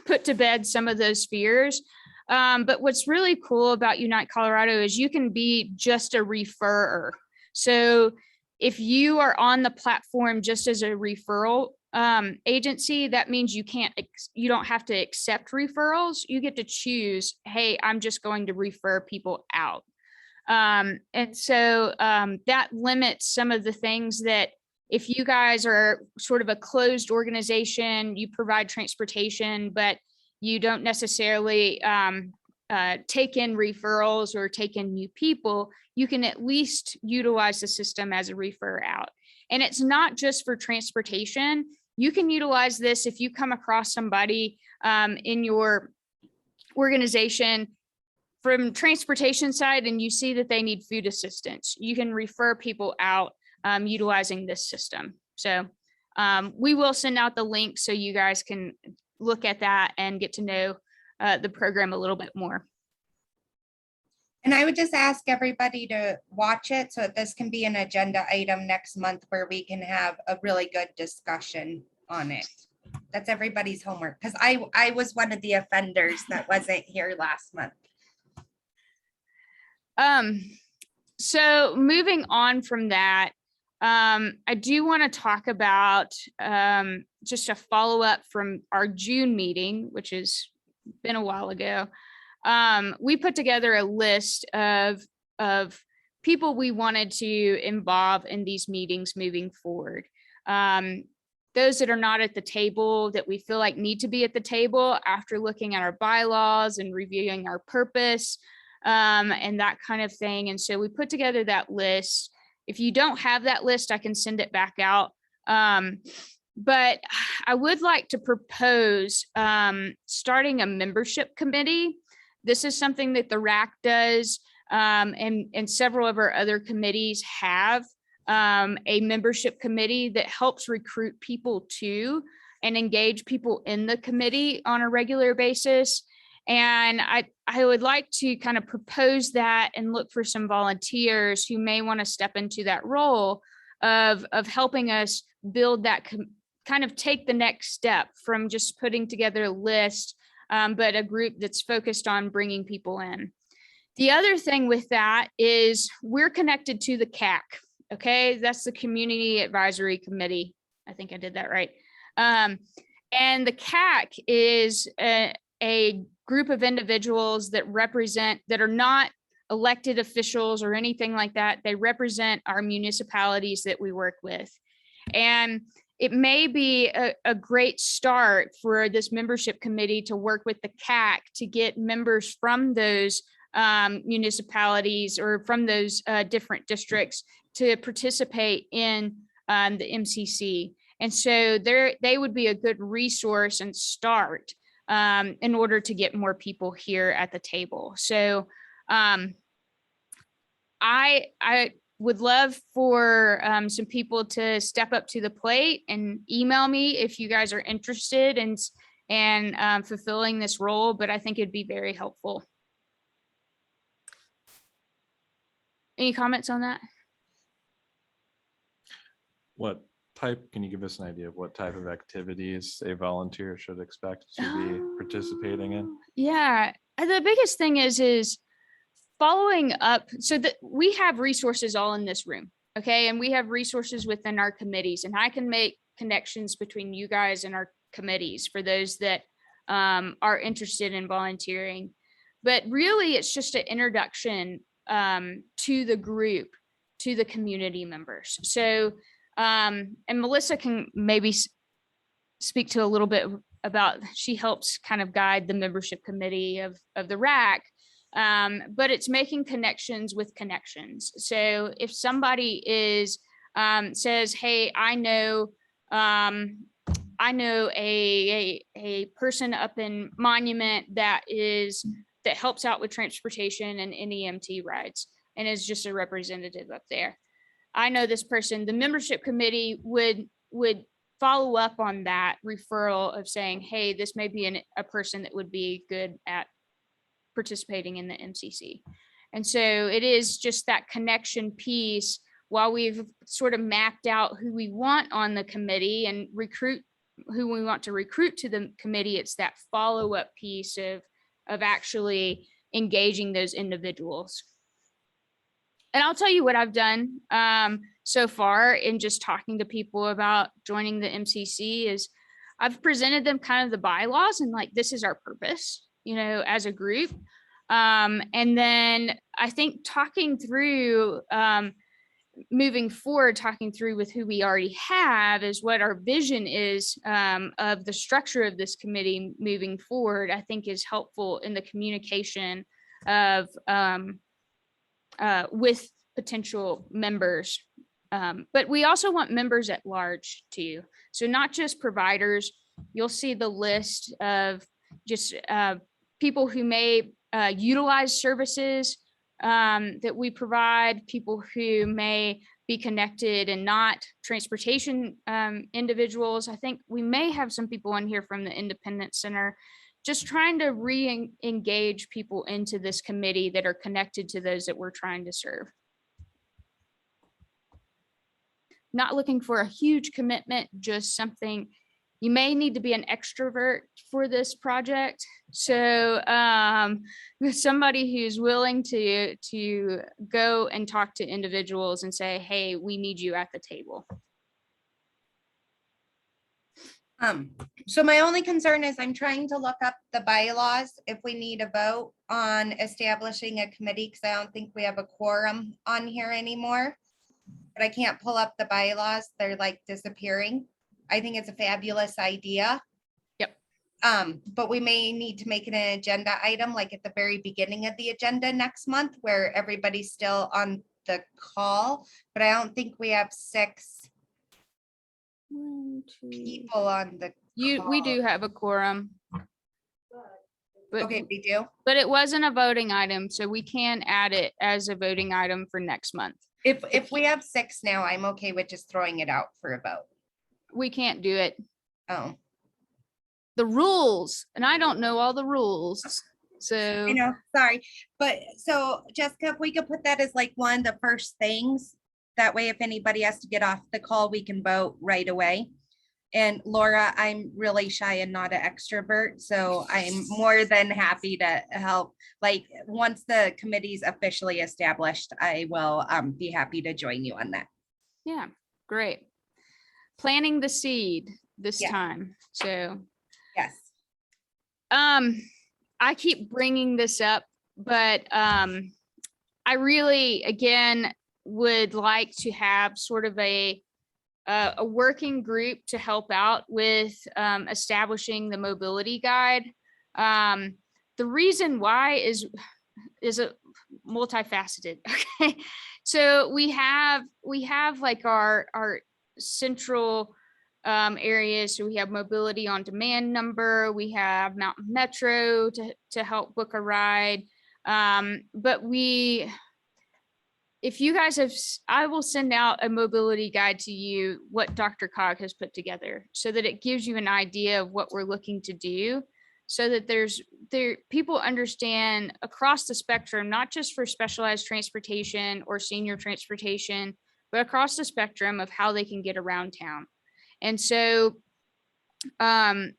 put to bed some of those fears. But what's really cool about Unite Colorado is you can be just a referrer. So if you are on the platform just as a referral agency, that means you don't have to accept referrals. You get to choose, hey, I'm just going to refer people out. And so that limits some of the things that, if you guys are sort of a closed organization, you provide transportation, but you don't necessarily take in referrals or take in new people, you can at least utilize the system as a refer out. And it's not just for transportation. You can utilize this if you come across somebody in your organization from transportation side and you see that they need food assistance. You can refer people out utilizing this system. So we will send out the link so you guys can look at that and get to know the program a little bit more. And I would just ask everybody to watch it so that this can be an agenda item next month where we can have a really good discussion on it. That's everybody's homework, because I was one of the offenders that wasn't here last month. So moving on from that, I do want to talk about just a follow-up from our June meeting, which has been a while ago. We put together a list of people we wanted to involve in these meetings moving forward. Those that are not at the table that we feel like need to be at the table after looking at our bylaws and reviewing our purpose and that kind of thing. And so we put together that list. If you don't have that list, I can send it back out. But I would like to propose starting a membership committee. This is something that the RAC does, and several of our other committees have a membership committee that helps recruit people to and engage people in the committee on a regular basis. And I would like to kind of propose that and look for some volunteers who may want to step into that role of helping us build that, kind of take the next step from just putting together a list, but a group that's focused on bringing people in. The other thing with that is we're connected to the CAC. Okay, that's the Community Advisory Committee. I think I did that right. And the CAC is a group of individuals that are not elected officials or anything like that. They represent our municipalities that we work with. And it may be a great start for this membership committee to work with the CAC to get members from those municipalities or from those different districts to participate in the MCC. And so they would be a good resource and start in order to get more people here at the table. So I would love for some people to step up to the plate and email me if you guys are interested in fulfilling this role, but I think it'd be very helpful. Any comments on that? What type, can you give us an idea of what type of activities a volunteer should expect to be participating in? Yeah, the biggest thing is following up so that we have resources all in this room. Okay. And we have resources within our committees, and I can make connections between you guys and our committees for those that are interested in volunteering. But really it's just an introduction to the group, to the community members. So, and Melissa can maybe speak to a little bit about, she helps kind of guide the membership committee of the RAC, but it's making connections with connections. So if somebody says, hey, I know I know a person up in Monument that helps out with transportation and NEMT rides and is just a representative up there. I know this person, the membership committee would follow up on that referral of saying, hey, this may be a person that would be good at participating in the MCC. And so it is just that connection piece. While we've sort of mapped out who we want on the committee and who we want to recruit to the committee, it's that follow-up piece of actually engaging those individuals. And I'll tell you what I've done so far in just talking to people about joining the MCC is I've presented them kind of the bylaws and like, this is our purpose, you know, as a group. And then I think talking through moving forward, talking through with who we already have is what our vision is of the structure of this committee moving forward, I think is helpful in the communication of with potential members. But we also want members at large too. So not just providers. You'll see the list of just people who may utilize services that we provide, people who may be connected and not transportation individuals. I think we may have some people in here from the Independence Center, just trying to re-engage people into this committee that are connected to those that we're trying to serve. Not looking for a huge commitment, just something. You may need to be an extrovert for this project. So somebody who's willing to go and talk to individuals and say, hey, we need you at the table. So my only concern is I'm trying to look up the bylaws if we need a vote on establishing a committee, because I don't think we have a quorum on here anymore. But I can't pull up the bylaws. They're like disappearing. I think it's a fabulous idea. Yep. But we may need to make it an agenda item, like at the very beginning of the agenda next month, where everybody's still on the call. But I don't think we have 6 people on the We call. do have a quorum. But, Okay, we do. but it wasn't a voting item, so we can add it as a voting item for next month. If we have 6 now, I'm okay with just throwing it out for a vote. We can't do it. Oh, The rules, and I don't know all the rules. So I know, sorry. But so Jessica, if we could put that as like one of the first things, that way if anybody has to get off the call, we can vote right away. And Laura, I'm really shy and not an extrovert, so I'm more than happy to help. Like, once the committee's officially established, I will be happy to join you on that. yeah, great. Planting the seed this Yeah. time. So Yes. I keep bringing this up, but I really, again, would like to have sort of a working group to help out with establishing the mobility guide. The reason why is a multifaceted. Okay, so we have like our central areas. So we have mobility on demand number. We have Mountain Metro to help book a ride. But if you guys have, I will send out a mobility guide to you, what Dr. Cog has put together, so that it gives you an idea of what we're looking to do, so that people understand across the spectrum, not just for specialized transportation or senior transportation, but across the spectrum of how they can get around town. And so I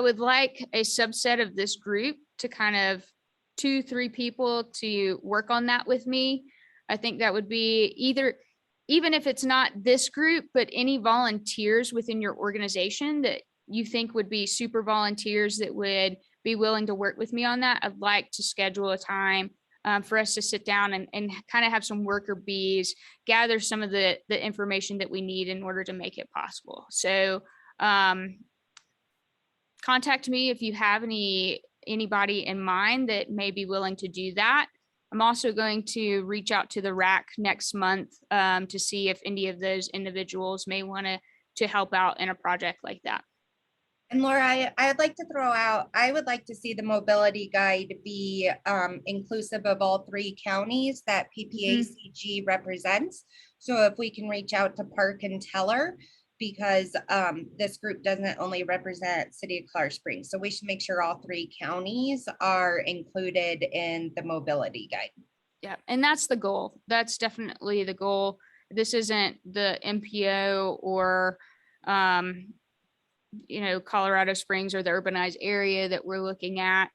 would like a subset of this group to kind of 2-3 people to work on that with me. I think that would be even if it's not this group, but any volunteers within your organization that you think would be super volunteers that would be willing to work with me on that. I'd like to schedule a time for us to sit down and kind of have some worker bees, gather some of the information that we need in order to make it possible. So contact me if you have anybody in mind that may be willing to do that. I'm also going to reach out to the RAC next month to see if any of those individuals may want to help out in a project like that. And Laura, I would like to throw out, I would like to see the mobility guide be inclusive of all 3 counties that PPACG represents. So if we can reach out to Park and Teller, because this group doesn't only represent City of Clark Springs. So we should make sure all 3 counties are included in the mobility guide. Yeah, and that's the goal. That's definitely the goal. This isn't the MPO or, Colorado Springs or the urbanized area that we're looking at.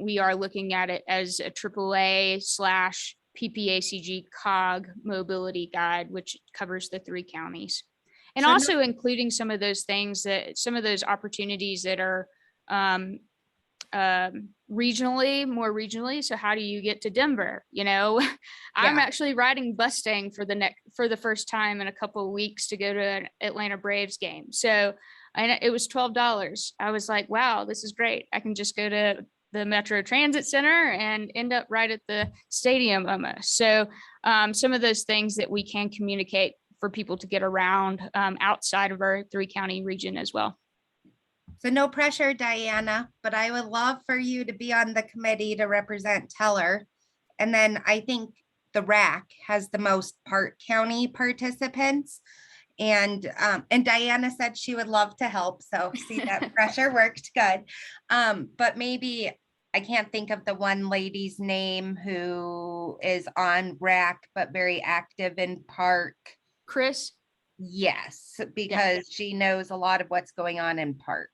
We are looking at it as a AAA/PPACG COG mobility guide, which covers the 3 counties. And So no- also including some of those things some of those opportunities that are more regionally. So how do you get to Denver? I'm Yeah. actually riding Mustang for the first time in a couple of weeks to go to an Atlanta Braves game. So it was $12. I was like, wow, this is great. I can just go to the Metro Transit Center and end up right at the stadium almost. So some of those things that we can communicate for people to get around outside of our 3-county region as well. So no pressure, Diana, but I would love for you to be on the committee to represent Teller. And then I think the RAC has the most Park County participants. And Diana said she would love to help. So see, that pressure worked good. But maybe I can't think of the one lady's name who is on RAC, but very active in Park. Chris? Yes, because she knows a lot of what's going on in Park.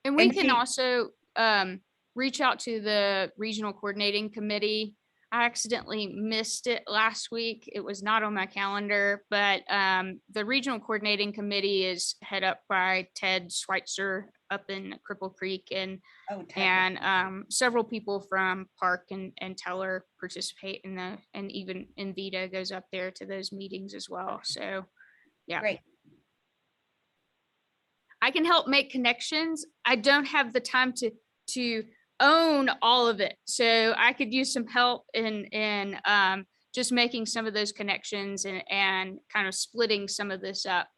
And we And can she- also reach out to the regional coordinating committee. I accidentally missed it last week. It was not on my calendar, but the regional coordinating committee is head up by Ted Schweitzer up in Cripple Creek, and Oh, Ted. several people from Park and Teller participate in and even Invita goes up there to those meetings as well. So yeah. Great. I can help make connections. I don't have the time to own all of it. So I could use some help in just making some of those connections and kind of splitting some of this up.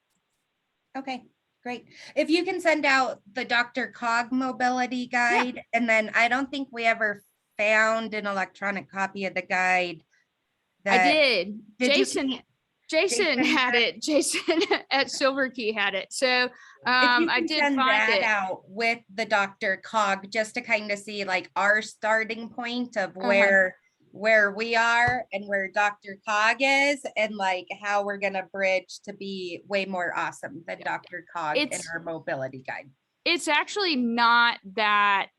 Okay, great. If you can send out the Dr. Cog mobility guide, and then I don't think we ever found an electronic copy of the guide. I did. Did you- Jason had it. Jason at Silver Key had it. So If you I can did send find that it. out with the Dr. Cog, just to kind of see like our starting point of Uh-huh. where we are and where Dr. Cog is, and like how we're gonna bridge to be way more awesome than Dr. Cog in It's- our mobility guide. It's actually not that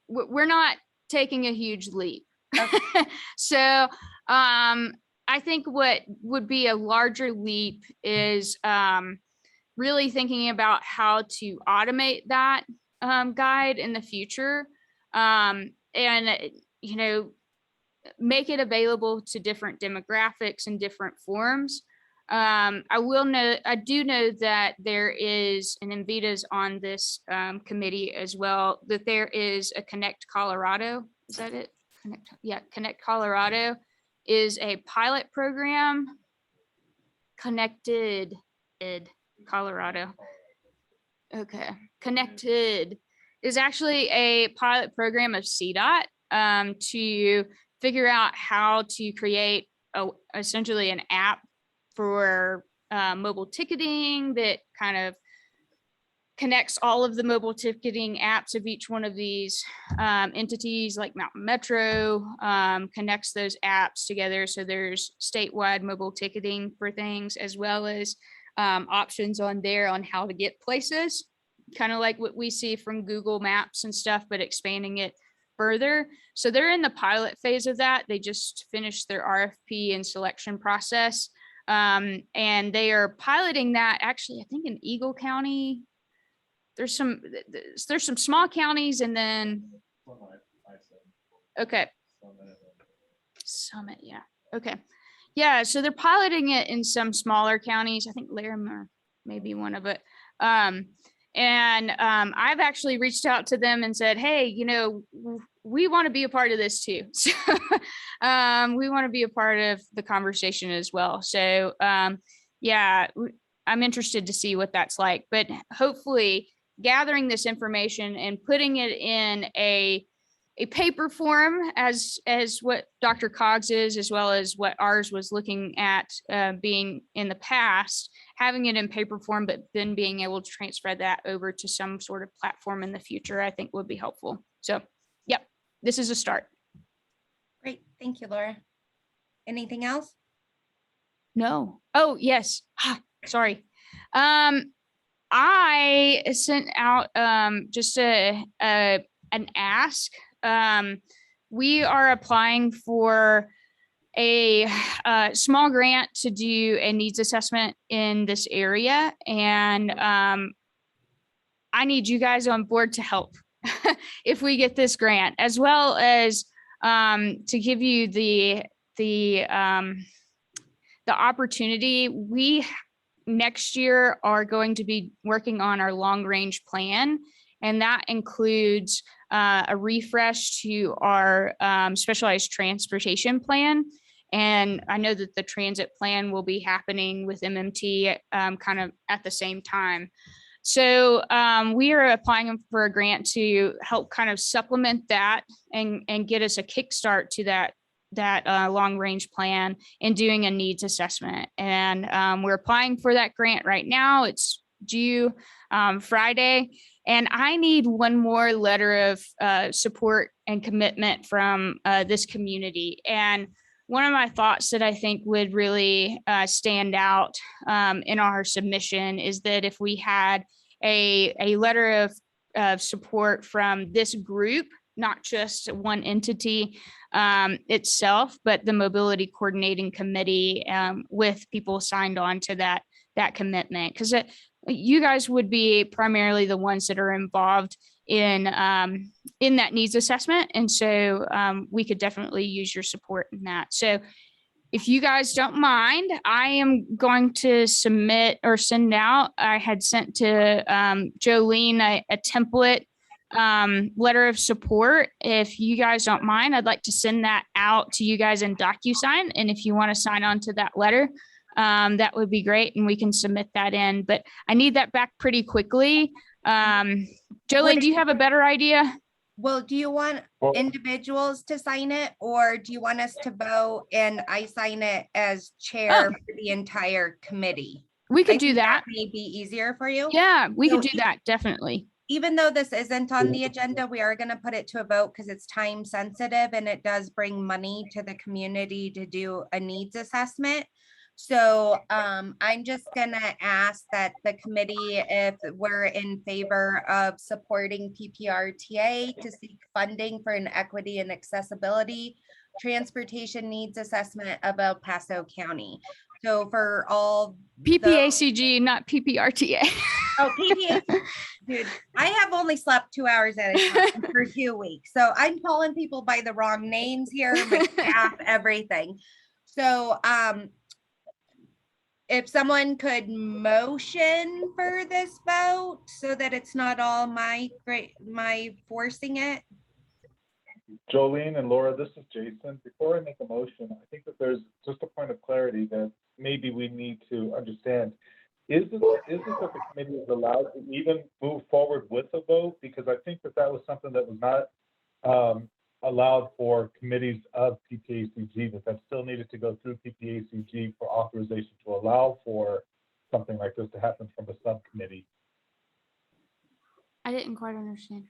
we're not taking a huge leap. So I think what would be a larger leap is really thinking about how to automate that guide in the future, and make it available to different demographics and different forms. I do know that there is, and Invita's on this committee as well, that there is a Connect Colorado. Is that it? Connect Colorado is a pilot program. Connected Colorado. Okay, Connected is actually a pilot program of CDOT to figure out how to create essentially an app for mobile ticketing that kind of connects all of the mobile ticketing apps of each one of these entities, like Mountain Metro, connects those apps together. So there's statewide mobile ticketing for things, as well as options on there on how to get places, kind of like what we see from Google Maps and stuff, but expanding it further. So they're in the pilot phase of that. They just finished their RFP and selection process. And they are piloting that actually, I think in Eagle County. There's some small counties, and then okay. Summit, yeah. Okay. Yeah, so they're piloting it in some smaller counties. I think Larimer may be one of it. I've actually reached out to them and said, hey, we want to be a part of this too. So we want to be a part of the conversation as well. So yeah, I'm interested to see what that's like, but hopefully gathering this information and putting it in a paper form as what Dr. Cogs is, as well as what ours was looking at being in the past, having it in paper form, but then being able to transfer that over to some sort of platform in the future, I think would be helpful. So, yep, this is a start. Great. Thank you, Laura. Anything else? No. Oh, yes. Sorry. I sent out just an ask. We are applying for a small grant to do a needs assessment in this area, and I need you guys on board to help if we get this grant, as well as to give you the opportunity. We next year are going to be working on our long range plan, and that includes a refresh to our specialized transportation plan. And I know that the transit plan will be happening with MMT kind of at the same time. So we are applying for a grant to help kind of supplement that and get us a kickstart to that long range plan and doing a needs assessment. And we're applying for that grant right now. It's due Friday. And I need one more letter of support and commitment from this community. And one of my thoughts that I think would really stand out in our submission is that if we had a letter of support from this group, not just one entity itself, but the mobility coordinating committee with people signed on to that commitment, because you guys would be primarily the ones that are involved in that needs assessment. And so we could definitely use your support in that. So if you guys don't mind, I am going to submit or send out, I had sent to Jolene a template letter of support. If you guys don't mind, I'd like to send that out to you guys in DocuSign. And if you want to sign on to that letter, that would be great. And we can submit that in, but I need that back pretty quickly. Jolene, do you have a better idea? Well, do you want individuals to sign it, or do you want us to vote and I sign it as chair for the entire committee? We I could do think that. May be easier for you. Yeah, we So could do that, definitely. Even though this isn't on the agenda, we are going to put it to a vote because it's time sensitive and it does bring money to the community to do a needs assessment. So I'm just gonna ask that the committee, if we're in favor of supporting PPRTA to seek funding for an equity and accessibility transportation needs assessment of El Paso County. So for all PPACG, not PPRTA. Oh, PPACG, dude, I have only slept 2 hours at a time for 2 weeks. So I'm calling people by the wrong names here, my staff, everything. So if someone could motion for this vote so that it's not all my forcing it. Jolene and Laura, this is Jason. Before I make a motion, I think that there's just a point of clarity that maybe we need to understand. Is it that the committee is allowed to even move forward with a vote? Because I think that was something that was not allowed for committees of PPACG, that still needed to go through PPACG for authorization to allow for something like this to happen from a subcommittee. I didn't quite understand.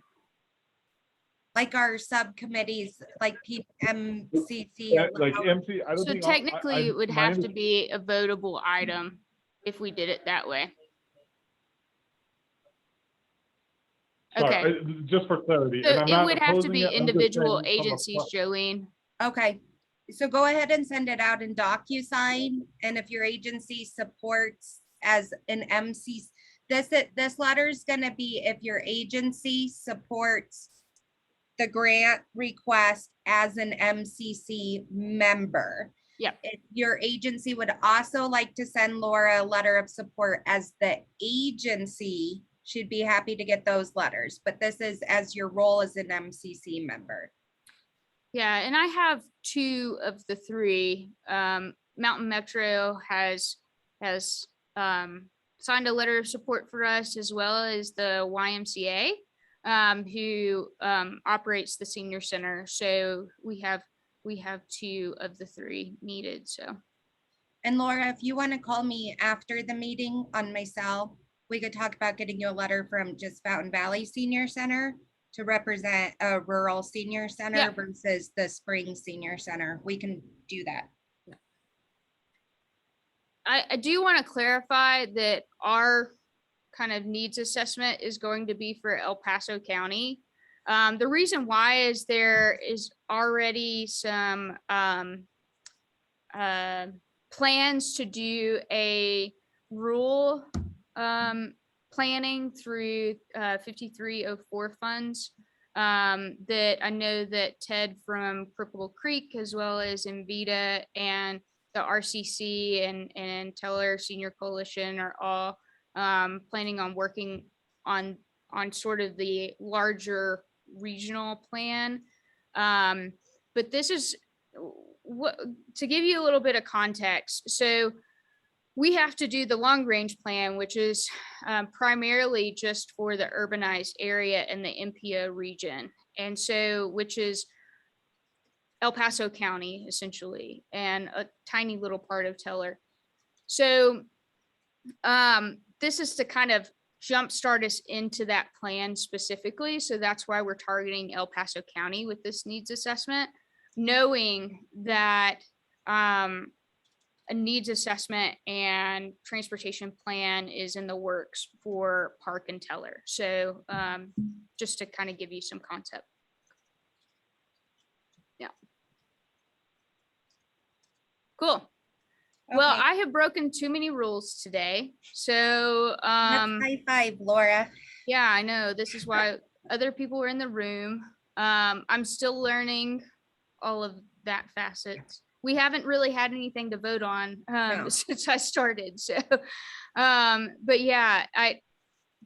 Like our subcommittees, like PMCC. Yeah, like MC, I don't So think technically it would my have to be a votable item if we did it that way. Okay. Sorry, just for clarity. So and I'm it not would have to opposing be it, I'm just individual saying from a agencies, Jolene. Okay, so go ahead and send it out in DocuSign. And if your agency supports as an MC, this letter is gonna be if your agency supports the grant request as an MCC member. Yep. If your agency would also like to send Laura a letter of support as the agency, she'd be happy to get those letters, but this is as your role as an MCC member. Yeah, and I have 2 of the 3. Mountain Metro has signed a letter of support for us, as well as the YMCA, who operates the senior center. So we have 2 of the 3 needed, so. And Laura, if you want to call me after the meeting on my cell, we could talk about getting you a letter from just Fountain Valley Senior Center to represent a rural senior center Yeah. versus the Spring Senior Center. We can do that. I do want to clarify that our kind of needs assessment is going to be for El Paso County. The reason why is there is already some plans to do a rural planning through 5304 funds that I know that Ted from Cripple Creek, as well as Invita and the RCC and Teller Senior Coalition are all planning on working on sort of the larger regional plan. But this is what, to give you a little bit of context. So we have to do the long range plan, which is primarily just for the urbanized area in the MPO region. And so, which is El Paso County, essentially, and a tiny little part of Teller. So this is to kind of jumpstart us into that plan specifically. So that's why we're targeting El Paso County with this needs assessment, knowing that a needs assessment and transportation plan is in the works for Park and Teller. So just to kind of give you some concept. Yeah. Cool. Well, Okay. I have broken too many rules today. So That's high five, Laura. yeah, I know. This is why other people were in the room. I'm still learning all of that facets. We haven't really had anything to vote on No. since I started. So, but yeah, I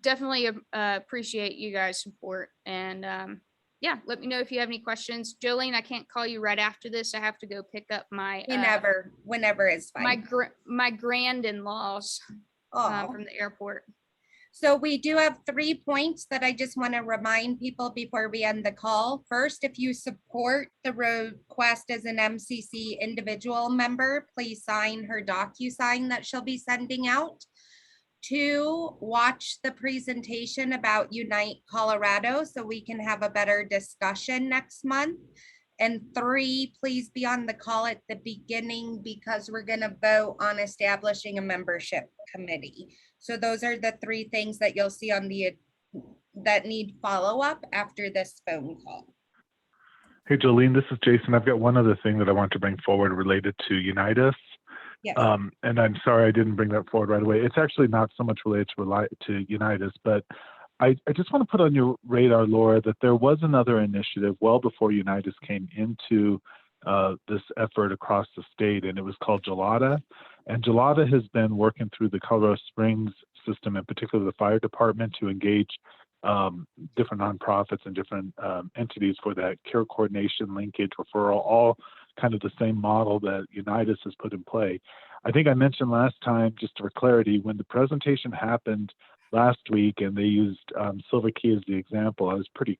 definitely appreciate you guys' support. And yeah, let me know if you have any questions. Jolene, I can't call you right after this. I have to go pick up my Whenever is fine. my grand-in-laws Aw. from the airport. So we do have 3 points that I just want to remind people before we end the call. First, if you support the request as an MCC individual member, please sign her DocuSign that she'll be sending out. 2, watch the presentation about Unite Colorado so we can have a better discussion next month. And 3, please be on the call at the beginning because we're going to vote on establishing a membership committee. So those are the 3 things that you'll see on the that need follow-up after this phone call. Hey, Jolene, this is Jason. I've got one other thing that I want to bring forward related to Unitas. Yes. And I'm sorry I didn't bring that forward right away. It's actually not so much related to Unitas, but I just want to put on your radar, Laura, that there was another initiative well before Unitas came into this effort across the state, and it was called Gelada. And Gelada has been working through the Colorado Springs system, in particular the fire department, to engage different nonprofits and different entities for that care coordination, linkage, referral, all kind of the same model that Unitas has put in play. I think I mentioned last time, just for clarity, when the presentation happened last week and they used Silver Key as the example, I was pretty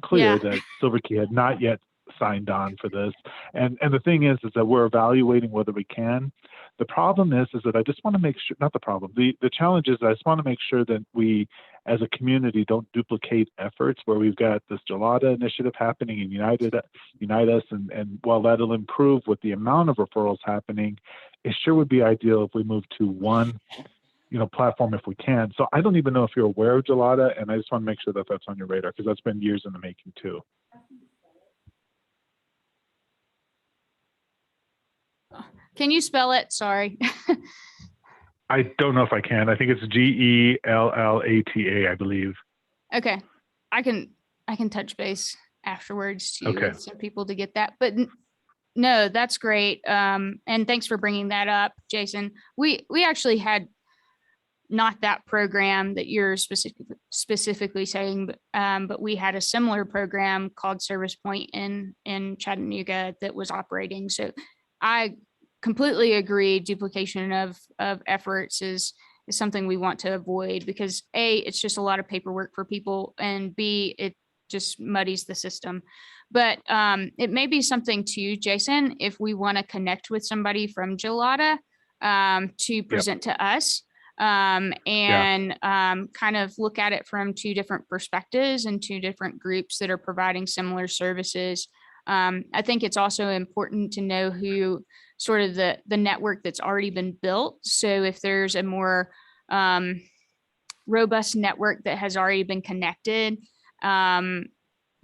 clear that Silver Key had not yet signed on for this. And the thing is that we're evaluating whether we can. The problem is that I just want to make sure, not the problem, the challenge is I just want to make sure that we as a community don't duplicate efforts where we've got this Gelada initiative happening in Unite Us, and while that'll improve with the amount of referrals happening, it sure would be ideal if we move to one platform if we can. So I don't even know if you're aware of Gelada, and I just want to make sure that that's on your radar because that's been years in the making too. Can you spell it? Sorry. I don't know if I can. I think it's Gellata, I believe. Okay. I can touch base afterwards to Okay. with some people to get that, but no, that's great. And thanks for bringing that up, Jason. We actually had not that program that you're specifically saying, but we had a similar program called Service Point in Chattanooga that was operating. So I completely agree. Duplication of efforts is is something we want to avoid because A, it's just a lot of paperwork for people, and B, it just muddies the system. But it may be something too, Jason, if we want to connect with somebody from Gelada to present to us and kind of look at it from two different perspectives and two different groups that are providing similar services. I think it's also important to know who sort of the network that's already been built. So if there's a more robust network that has already been connected,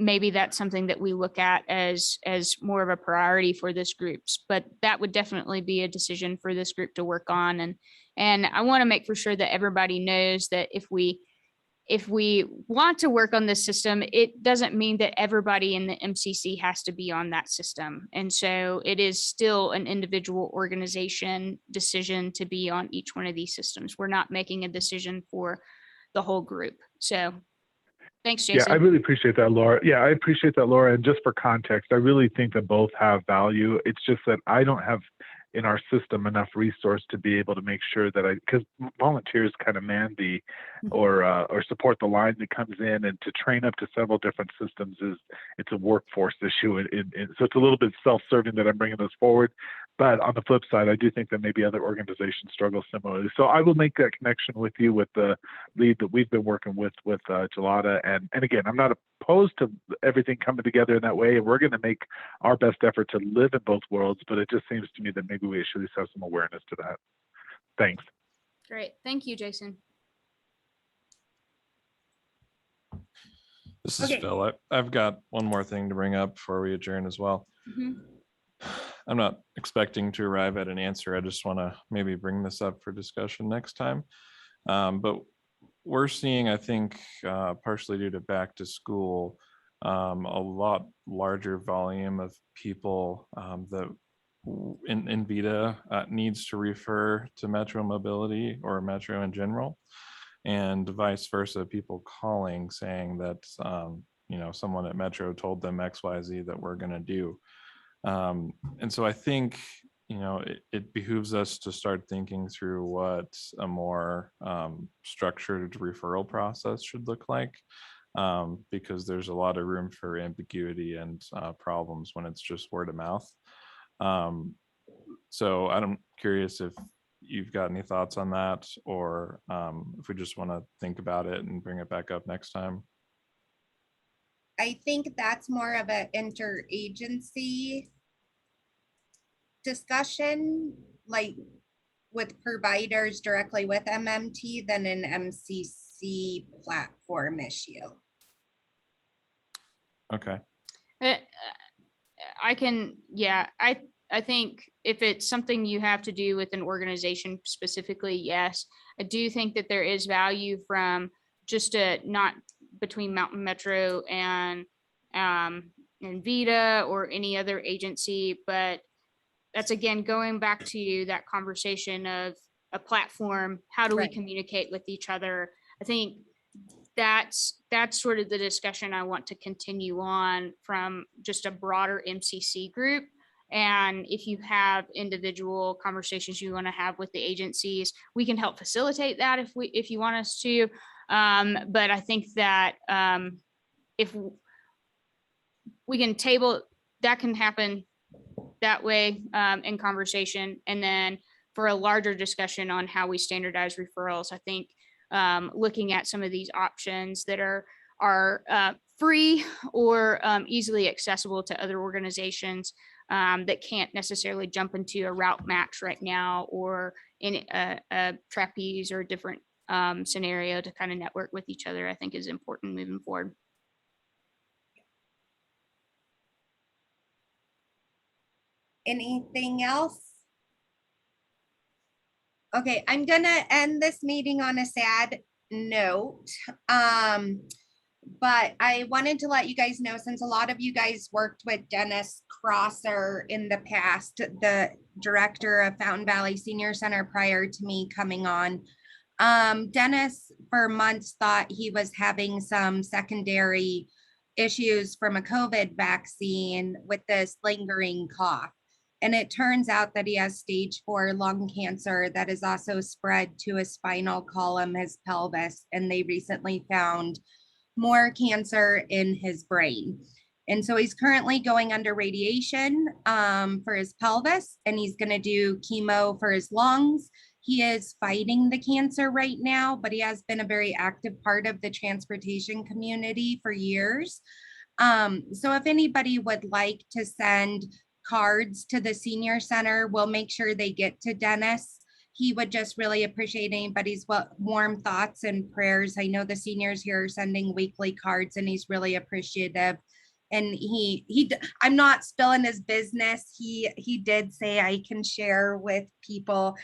maybe that's something that we look at as more of a priority for this groups, but that would definitely be a decision for this group to work on. And I want to make for sure that everybody knows that if we want to work on this system, it doesn't mean that everybody in the MCC has to be on that system. And so it is still an individual organization decision to be on each one of these systems. We're not making a decision for the whole group. So thanks, Yeah, I Jason. really appreciate that, Laura. Yeah, I appreciate that, Laura. And just for context, I really think that both have value. It's just that I don't have in our system enough resource to be able to make sure that because volunteers kind of man the or support the line that comes in, and to train up to several different systems it's a workforce issue. So it's a little bit self-serving that I'm bringing this forward. But on the flip side, I do think that maybe other organizations struggle similarly. So I will make that connection with you with the lead that we've been working with Gelada. And again, I'm not opposed to everything coming together in that way. And we're going to make our best effort to live in both worlds. But it just seems to me that maybe we should have some awareness to that. Thanks. Great. Thank you, Jason. This is Okay. Phil. I've got one more thing to bring up before we adjourn as well. I'm not expecting to arrive at an answer. I just want to maybe bring this up for discussion next time. But we're seeing, I think, partially due to back to school, a lot larger volume of people that in VITA needs to refer to Metro Mobility or Metro in general, and vice versa, people calling saying that someone at Metro told them XYZ that we're going to do. And so I think, it behooves us to start thinking through what a more structured referral process should look like, because there's a lot of room for ambiguity and problems when it's just word of mouth. So I'm curious if you've got any thoughts on that, or if we just want to think about it and bring it back up next time. I think that's more of an interagency discussion, like with providers directly with MMT, than an MCC platform issue. Okay. I think if it's something you have to do with an organization specifically, yes. I do think that there is value from just not between Mountain Metro and VITA or any other agency, but that's again going back to that conversation of a platform. How do we communicate with each other? I think that's sort of the discussion I want to continue on from just a broader MCC group. And if you have individual conversations you want to have with the agencies, we can help facilitate that if you want us to. But I think that if we can table, that can happen that way in conversation. And then for a larger discussion on how we standardize referrals, I think looking at some of these options that are free or easily accessible to other organizations that can't necessarily jump into a route match right now, or in a trapeze or a different scenario to kind of network with each other, I think is important moving forward. Anything else? Okay, I'm gonna end this meeting on a sad note. But I wanted to let you guys know, since a lot of you guys worked with Dennis Crosser in the past, the director of Fountain Valley Senior Center prior to me coming on. Dennis for months thought he was having some secondary issues from a COVID vaccine with this lingering cough. And it turns out that he has stage 4 lung cancer that is also spread to his spinal column, his pelvis, and they recently found more cancer in his brain. And so he's currently going under radiation for his pelvis, and he's going to do chemo for his lungs. He is fighting the cancer right now, but he has been a very active part of the transportation community for years. So if anybody would like to send cards to the senior center, we'll make sure they get to Dennis. He would just really appreciate anybody's warm thoughts and prayers. I know the seniors here are sending weekly cards, and he's really appreciative. And I'm not spilling his business. He did say I can share with people.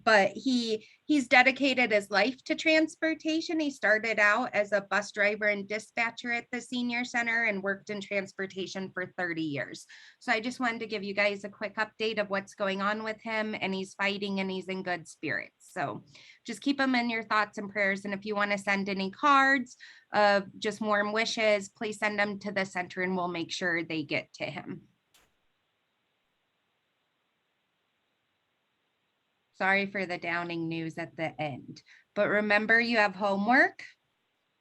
But he's dedicated his life to transportation. He started out as a bus driver and dispatcher at the senior center and worked in transportation for 30 years. So I just wanted to give you guys a quick update of what's going on with him, and he's fighting and he's in good spirits. So just keep him in your thoughts and prayers. And if you want to send any cards of just warm wishes, please send them to the center and we'll make sure they get to him. Sorry for the downing news at the end, but remember you have homework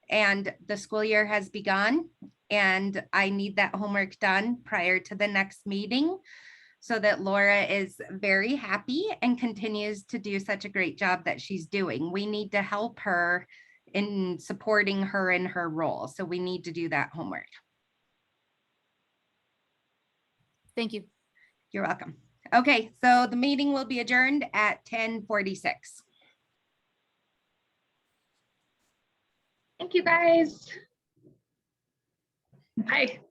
and the school year has begun, and I need that homework done prior to the next meeting so that Laura is very happy and continues to do such a great job that she's doing. We need to help her in supporting her in her role. So we need to do that homework. Thank you. You're welcome. Okay, so the meeting will be adjourned at 10:46. Thank you, guys. Bye.